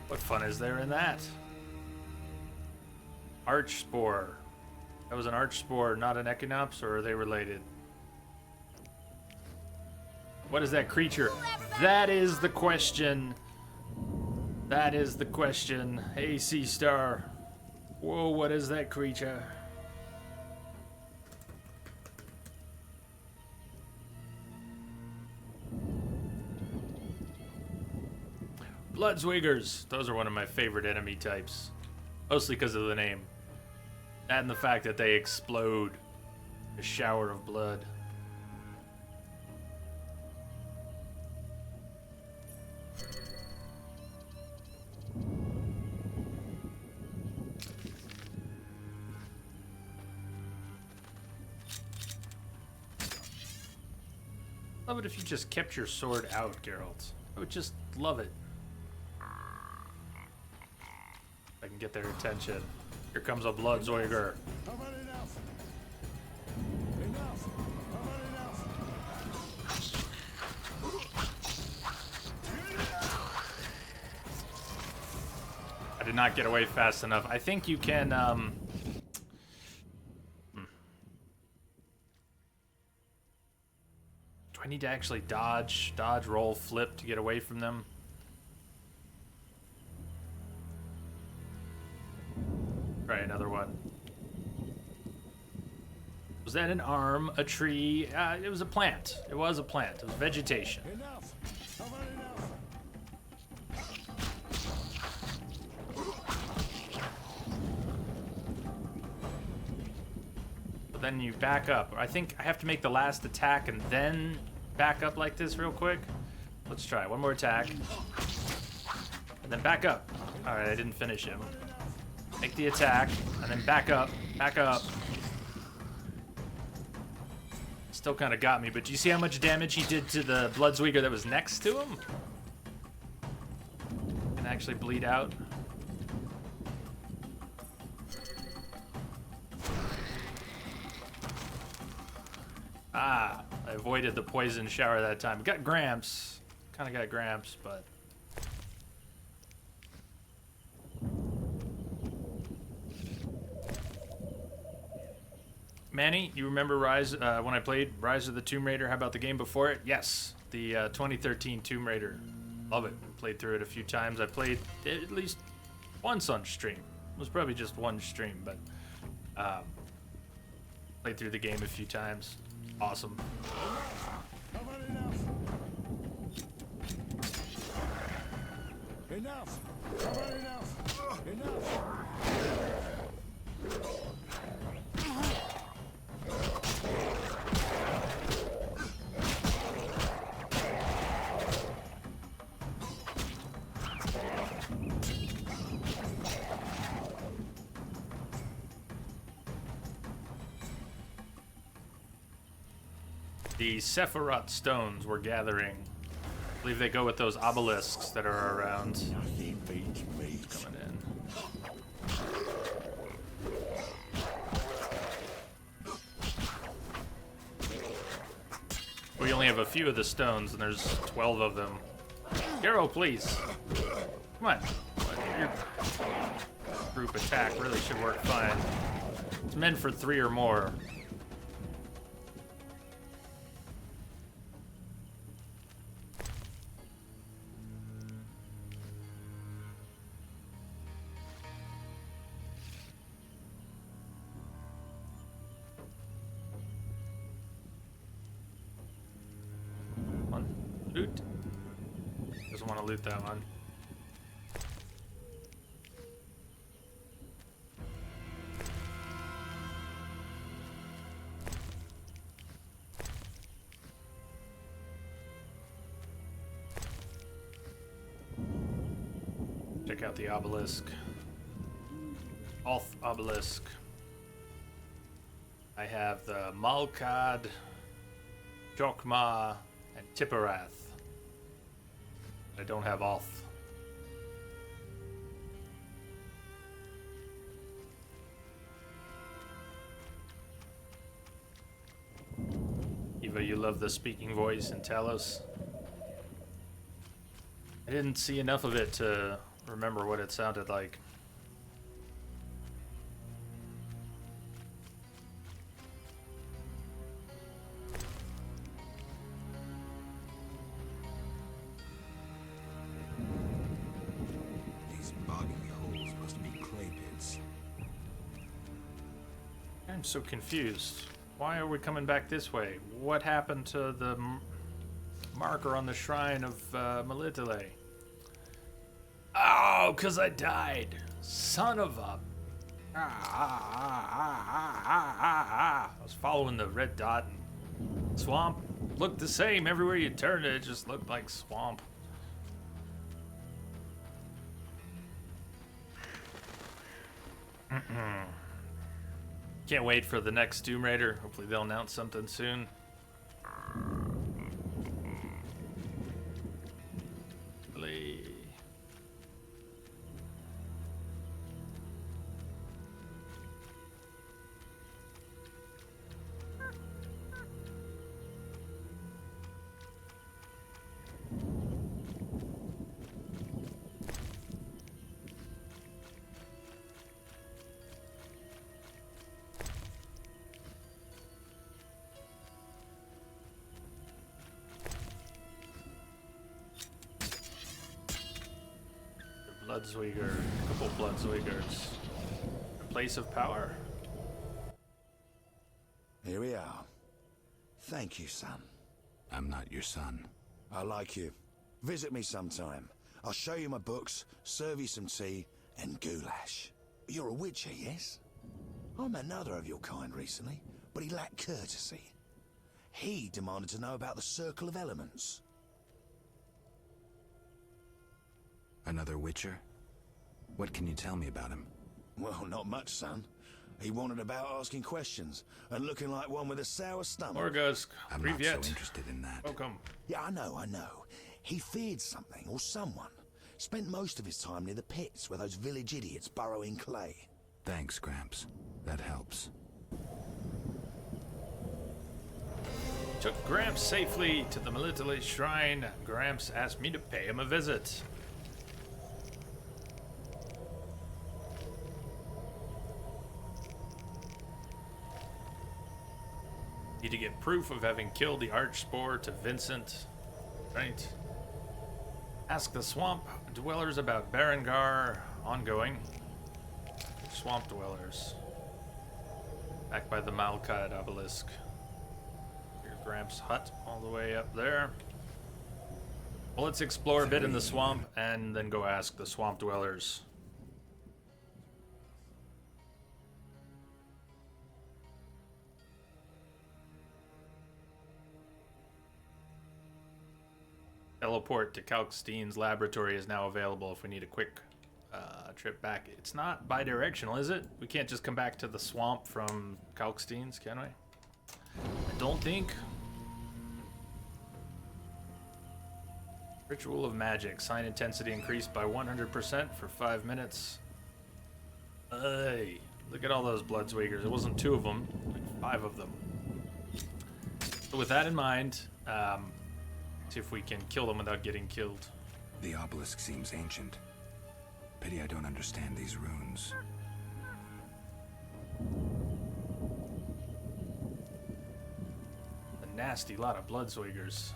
What fun is there in that? Arch Spore. That was an Arch Spore, not an Echinops, or are they related? What is that creature? That is the question. That is the question. Hey, Sea Star. Whoa, what is that creature? Bloodswiggers. Those are one of my favorite enemy types. Mostly because of the name. And the fact that they explode. A shower of blood. Love it if you just kept your sword out, Geralt. I would just love it. I can get their attention. Here comes a Bloodswigger. I did not get away fast enough. I think you can, Do I need to actually dodge, roll, flip to get away from them? Try another one. Was that an arm, a tree? It was a plant. It was a plant. It was vegetation. Enough. How about But then you back up. I think I have to make the last attack and then back up like this real quick. Let's try one more attack. And then back up. All right, I didn't finish him. Make the attack and then back up. Back up. Still kind of got me, but do you see how much damage he did to the Bloodswigger that was next to him? Can actually bleed out. Ah, I avoided the poison shower that time. Got Gramps. Kind of got Gramps, but... Manny, you remember Rise, when I played Rise of the Tomb Raider? How about the game before it? Yes, the 2013 Tomb Raider. Love it. Played through it a few times. I played it at least once on stream. It was probably just one stream, but played through the game a few times. Awesome. Enough! How about enough? Enough! The Sephiroth stones we're gathering. I believe they go with those obelisks that are around. Nothing beats me. Coming in. We only have a few of the stones, and there's 12 of them. Garrow, please. Come on. You're group attack really should work fine. It's meant for 3 or more. Loot. Doesn't want to loot that one. Check out the obelisk. Off obelisk. I have the Malkad, Jokma, and Tipperath. I don't have Alth. Eva, you love the speaking voice in Talos. I didn't see enough of it to remember what it sounded like. I'm so confused. Why are we coming back this way? What happened to the marker on the shrine of Melitele? Oh, because I died. Son of a... I was following the red dot and swamp looked the same everywhere you turned it. It just looked like swamp. Can't wait for the next Tomb Raider. Hopefully they'll announce something soon. Bloodsweeger, a couple Bloodsweegers. A place of power. Here we are. Thank you, son. I'm not your son. I like you. Visit me sometime. I'll show you my books, serve you some tea, and goulash. You're a witcher, yes? I met another of your kind recently, but he lacked courtesy. He demanded to know about the Circle of Elements. Another Witcher? What can you tell me about him? Well, not much, son. He wanted about asking questions and looking like one with a sour stomach. Morguz, I'm not so interested in that. Welcome. Yeah, I know. He feared something or someone. Spent most of his time near the pits where those village idiots burrow in clay. Thanks, Gramps. That helps. Took Gramps safely to the Melitele shrine. Gramps asked me to pay him a visit. Need to get proof of having killed the Archspore to Vincent. Right. Ask the swamp dwellers about Berengar. Ongoing. Swamp dwellers. Back by the Malkad obelisk. Here's Gramps' hut all the way up there. Well, let's explore a bit in the swamp and then go ask the swamp dwellers. Teleport to Kalkstein's laboratory is now available if we need a quick trip back. It's not bi-directional, is it? We can't just come back to the swamp from Kalkstein's, can we? I don't think. Ritual of Magic. Sign intensity increased by 100% for 5 minutes. Hey, look at all those Bloodsweegers. It wasn't 2 of them, like 5 of them. So with that in mind, see if we can kill them without getting killed. The obelisk seems ancient. Pity I don't understand these runes. A nasty lot of Bloodswingers.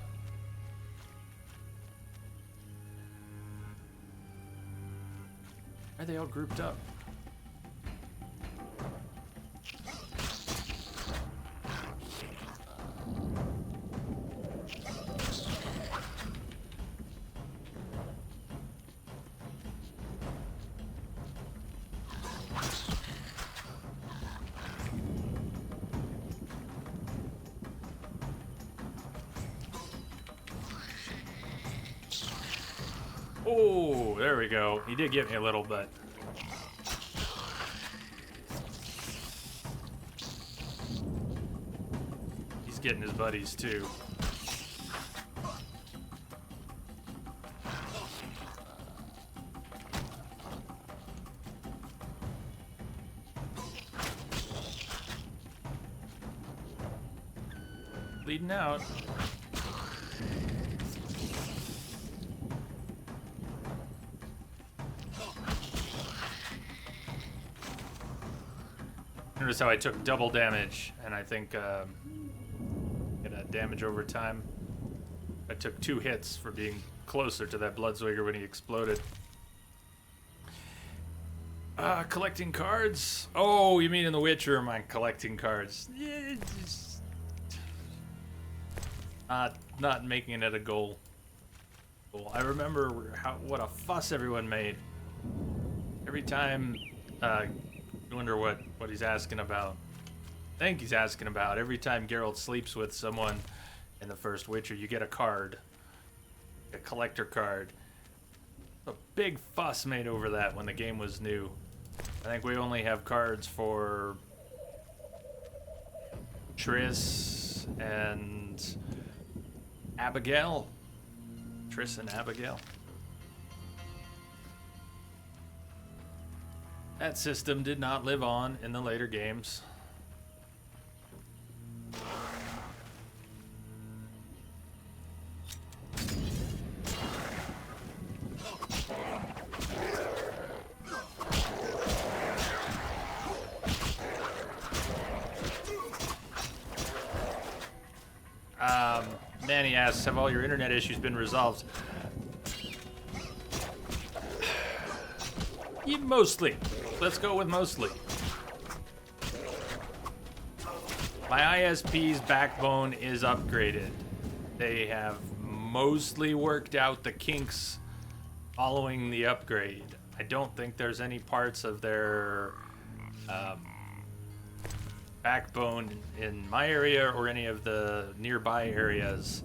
Why are they all grouped up? Oh, there we go. He did get me a little bit. He's getting his buddies too. Bleeding out. Notice how I took double damage, and I think get a damage over time. I took 2 hits for being closer to that Bloodswinger when he exploded. Collecting cards? Oh, you mean in The Witcher? Am I collecting cards? Yeah, just not making it a goal. I remember what a fuss everyone made every time. I wonder what he's asking about. I think he's asking about every time Geralt sleeps with someone in the first Witcher, you get a card, a collector card. A big fuss made over that when the game was new. I think we only have cards for Triss and Abigail. Triss and Abigail. That system did not live on in the later games. Manny asks, have all your internet issues been resolved? Yeah, mostly. Let's go with mostly. My ISP's backbone is upgraded. They have mostly worked out the kinks following the upgrade. I don't think there's any parts of their backbone in my area or any of the nearby areas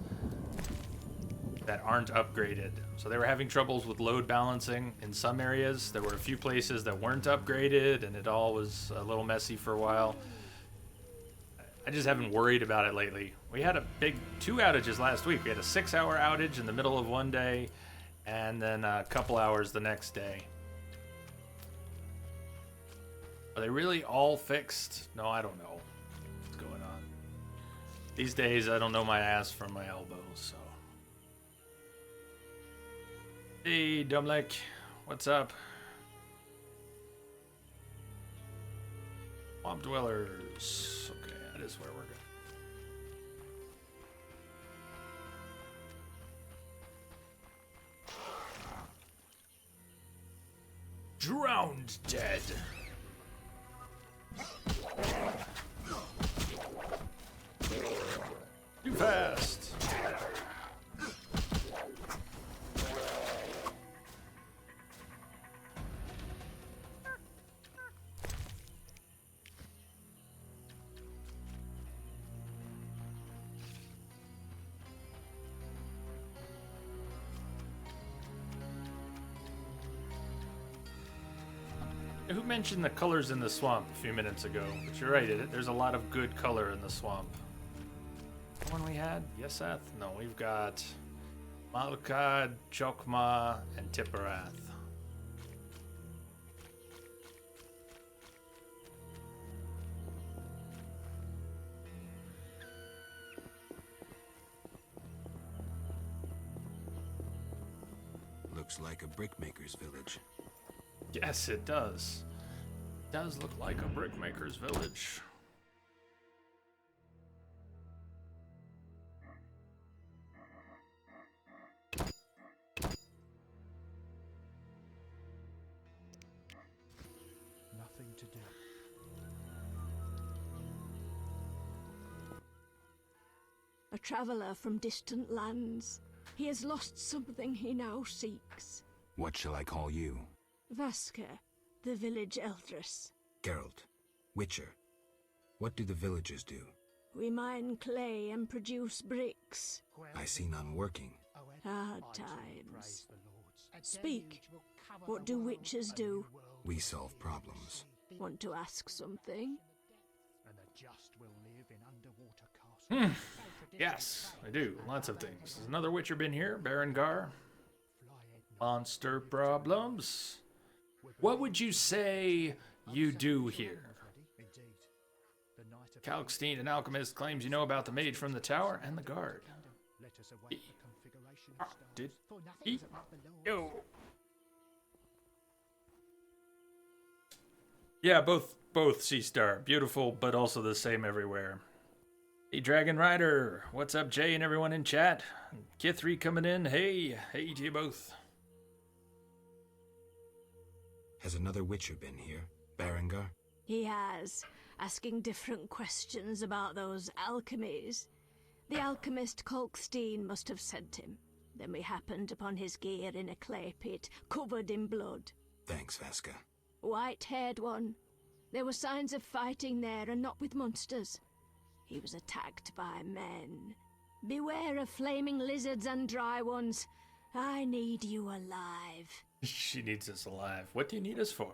that aren't upgraded. So they were having troubles with load balancing in some areas. There were a few places that weren't upgraded, and it all was a little messy for a while. I just haven't worried about it lately. We had a big 2 outages last week. We had a 6-hour outage in the middle of one day, and then a couple hours the next day. Are they really all fixed? No, I don't know what's going on. These days, I don't know my ass from my elbow, so. Hey, Dumlick, what's up? Swamp Dwellers. Okay, that is where we're going. Drowned dead. Too fast. Who mentioned the colors in the swamp a few minutes ago? But you're right, there's a lot of good color in the swamp. The one we had? Yeseth? No, we've got Malkad, Chokmah, and Tipperath. Looks like a brickmaker's village. Yes, it does. It does look like a brickmaker's village. Nothing to do. A traveller from distant lands. He has lost something he now seeks. What shall I call you? Vaska, the village eldress. Geralt. Witcher. What do the villagers do? We mine clay and produce bricks. I see none working. Hard times. Speak. What do witches do? We solve problems. Want to ask something? And the just will live in underwater castles. Yes, I do. Lots of things. Has another Witcher been here? Berengar? Monster problems? What would you say you do here? Kalkstein, an alchemist, claims you know about the mage from the tower and the guard. Did he? Yo. Yeah, both Seastar. Beautiful, but also the same everywhere. Hey, Dragon Rider. What's up, Jay and everyone in chat? Kithri coming in. Hey to you both. Has another Witcher been here? Berengar? He has, asking different questions about those alchemies. The alchemist Kalkstein must have sent him. Then we happened upon his gear in a clay pit, covered in blood. Thanks, Vaska. White-haired one. There were signs of fighting there, and not with monsters. He was attacked by men. Beware of flaming lizards and dry ones. I need you alive. She needs us alive. What do you need us for?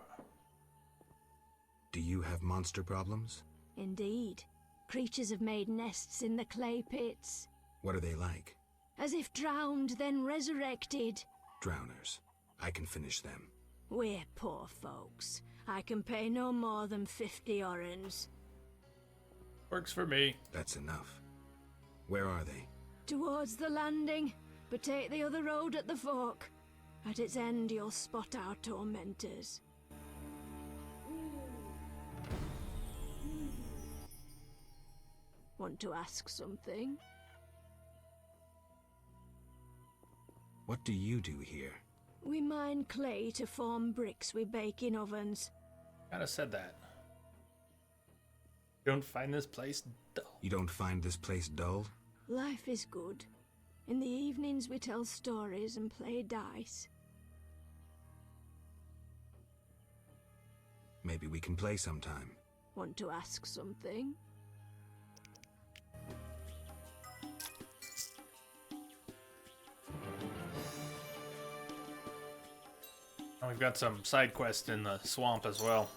Do you have monster problems? Indeed. Creatures have made nests in the clay pits. What are they like? As if drowned, then resurrected. Drowners. I can finish them. We're poor folks. I can pay no more than 50 orens. Works for me. That's enough. Where are they? Towards the landing, but take the other road at the fork. At its end, you'll spot our tormentors. Want to ask something? What do you do here? We mine clay to form bricks we bake in ovens. Kinda said that. You don't find this place dull? You don't find this place dull? Life is good. In the evenings we tell stories and play dice. Maybe we can play sometime. Want to ask something? We've got some side quests in the swamp as well.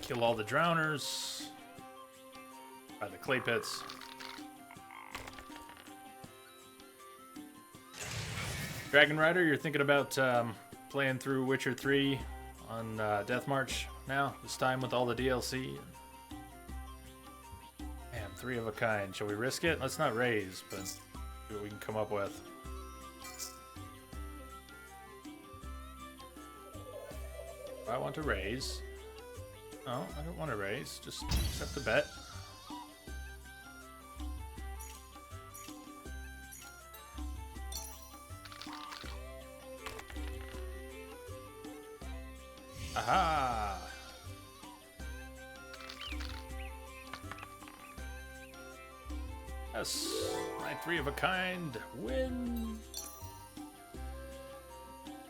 Kill all the drowners. By the clay pits. Dragon Rider, you're thinking about playing through Witcher 3 on Death March now? This time with all the DLC? Man, 3 of a kind. Shall we risk it? Let's not raise, but see what we can come up with. I want to raise. No, I don't want to raise. Just accept the bet. Aha! Yes, my 3 of a kind win.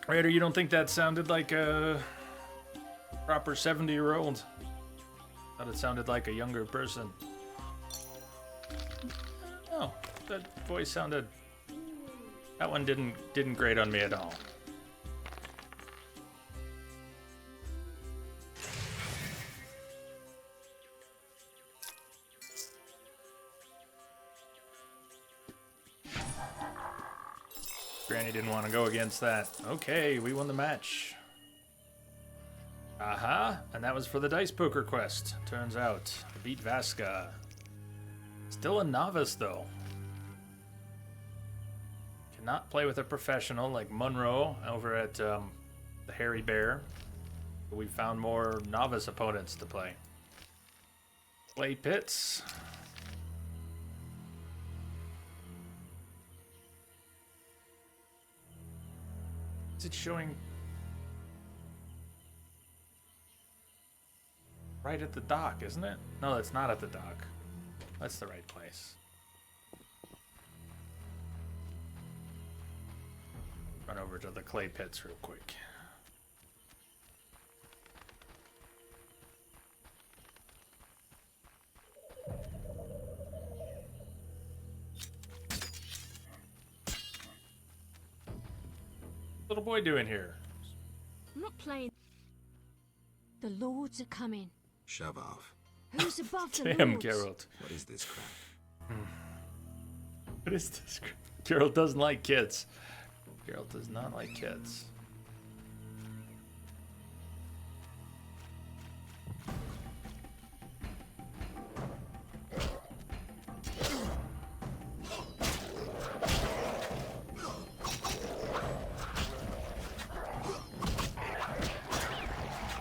Raider, you don't think that sounded like a proper 70-year-old? Thought it sounded like a younger person. Oh, that voice sounded... That one didn't grate on me at all. Granny didn't want to go against that. Okay, we won the match. Aha, and that was for the Dice Poker quest. Turns out, to beat Vaska. Still a novice, though. Cannot play with a professional like Munro over at the the hairy bear. We found more novice opponents to play. Clay pits. Is it showing right at the dock, isn't it? No, it's not at the dock. That's the right place. Run over to the clay pits real quick. Little boy doing here? I'm not playing. The lords are coming. Shove off. Who's above the Damn, lords? Geralt. What is this crap? What is this? Geralt doesn't like kids. Geralt does not like kids.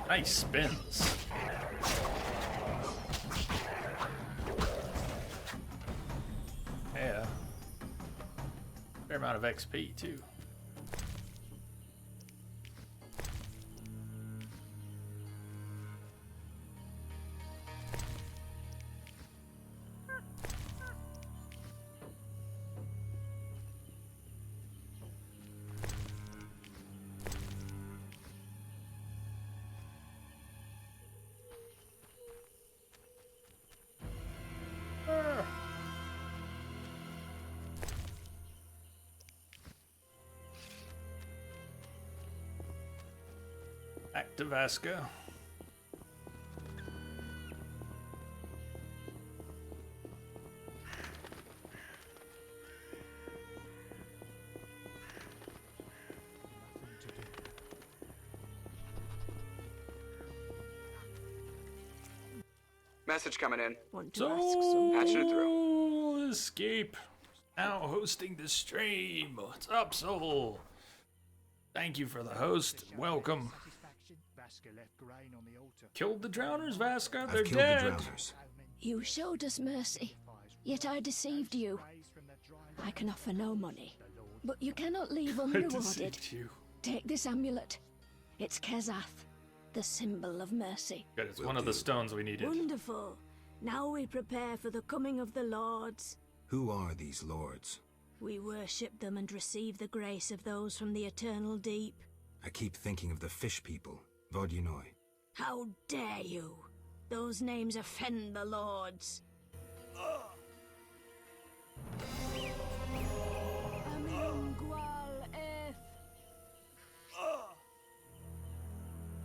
Nice spins. Yeah. Fair amount of XP too. Back to Vasca. Message coming in. Want to ask some? Patching it through. Escape. Now hosting the stream. What's up, Soul? Thank you for the host. Welcome. Killed the drowners, Vasca. They're dead. You showed us mercy, yet I deceived you. I can offer no money, but you cannot leave unrewarded. deceived you. Take this amulet. It's Kezath, the symbol of mercy. Good, it's one of the stones we needed. Wonderful. Now we prepare for the coming of the lords. Who are these lords? We worship them and receive the grace of those from the eternal deep. I keep thinking of the fish people, Vodunoi. How dare you? Those names offend the lords.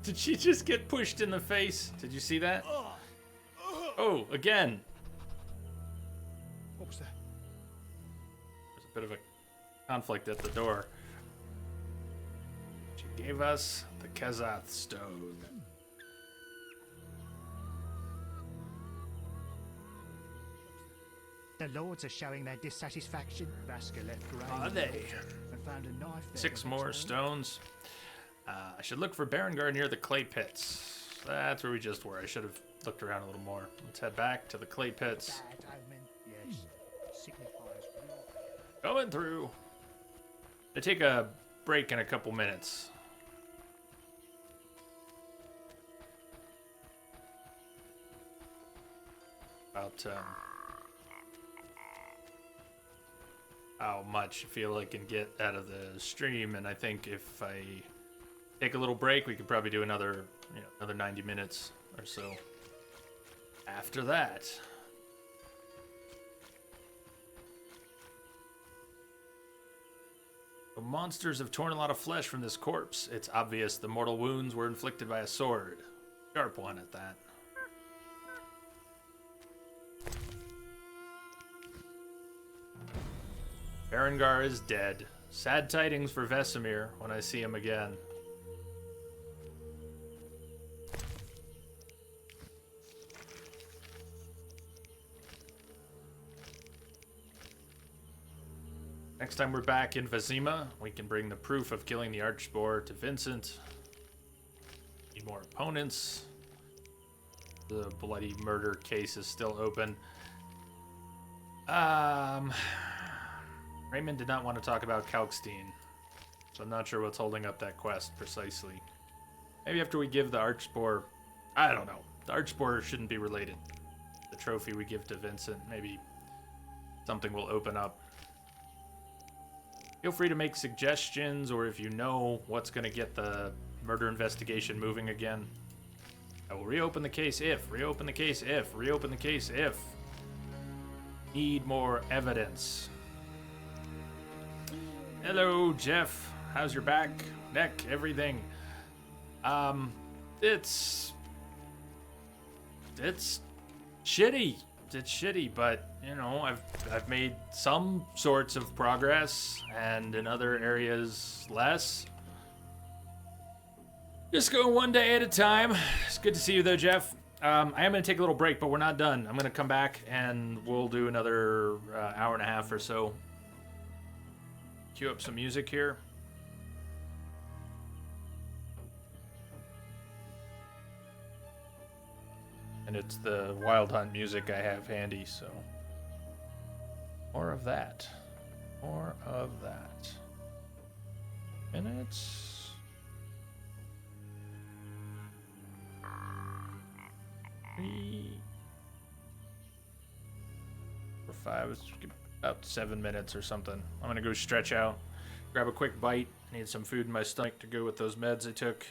Did she just get pushed in the face? Did you see that? Oh, again. What was that? There's a bit of a conflict at the door. She gave us the Kezath stone. The lords are showing their dissatisfaction. Vasca left Grain Are they? and found a knife there. 6 more stones. I should look for Berengar near the clay pits. That's where we just were. I should have looked around a little more. Let's head back to the clay pits. Bad omen. Yes. Signifies Going through. They take a break in a couple minutes. About how much I feel I can get out of the stream, and I think if I take a little break, we could probably do another, another 90 minutes or so. After that. The monsters have torn a lot of flesh from this corpse. It's obvious the mortal wounds were inflicted by a sword. Sharp one at that. Berengar is dead. Sad tidings for Vesemir when I see him again. Next time we're back in Vizima, we can bring the proof of killing the Archboar to Vincent. need more opponents. The bloody murder case is still open. Raymond did not want to talk about Kalkstein, so I'm not sure what's holding up that quest precisely. Maybe after we give the Archspore... I don't know. The Archspore shouldn't be related. The trophy we give to Vincent, maybe something will open up. Feel free to make suggestions, or if you know what's going to get the murder investigation moving again. I will reopen the case if, reopen the case if, reopen the case if. Need more evidence. Hello, Jeff. How's your back, neck, everything? It's shitty. It's shitty, but you know, I've made some sorts of progress, and in other areas less. Just go one day at a time. It's good to see you though, Jeff. I am going to take a little break, but we're not done. I'm going to come back and we'll do another hour and a half or so. Cue up some music here. And it's the Wild Hunt music I have handy, so... More of that. More of that. Minutes... For 5, it's about 7 minutes or something. I'm gonna go stretch out, grab a quick bite. I need some food in my stomach to go with those meds I took.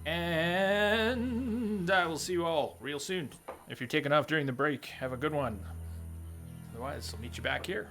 And I will see you all real soon. If you're taking off during the break, have a good one. Otherwise, I'll meet you back here.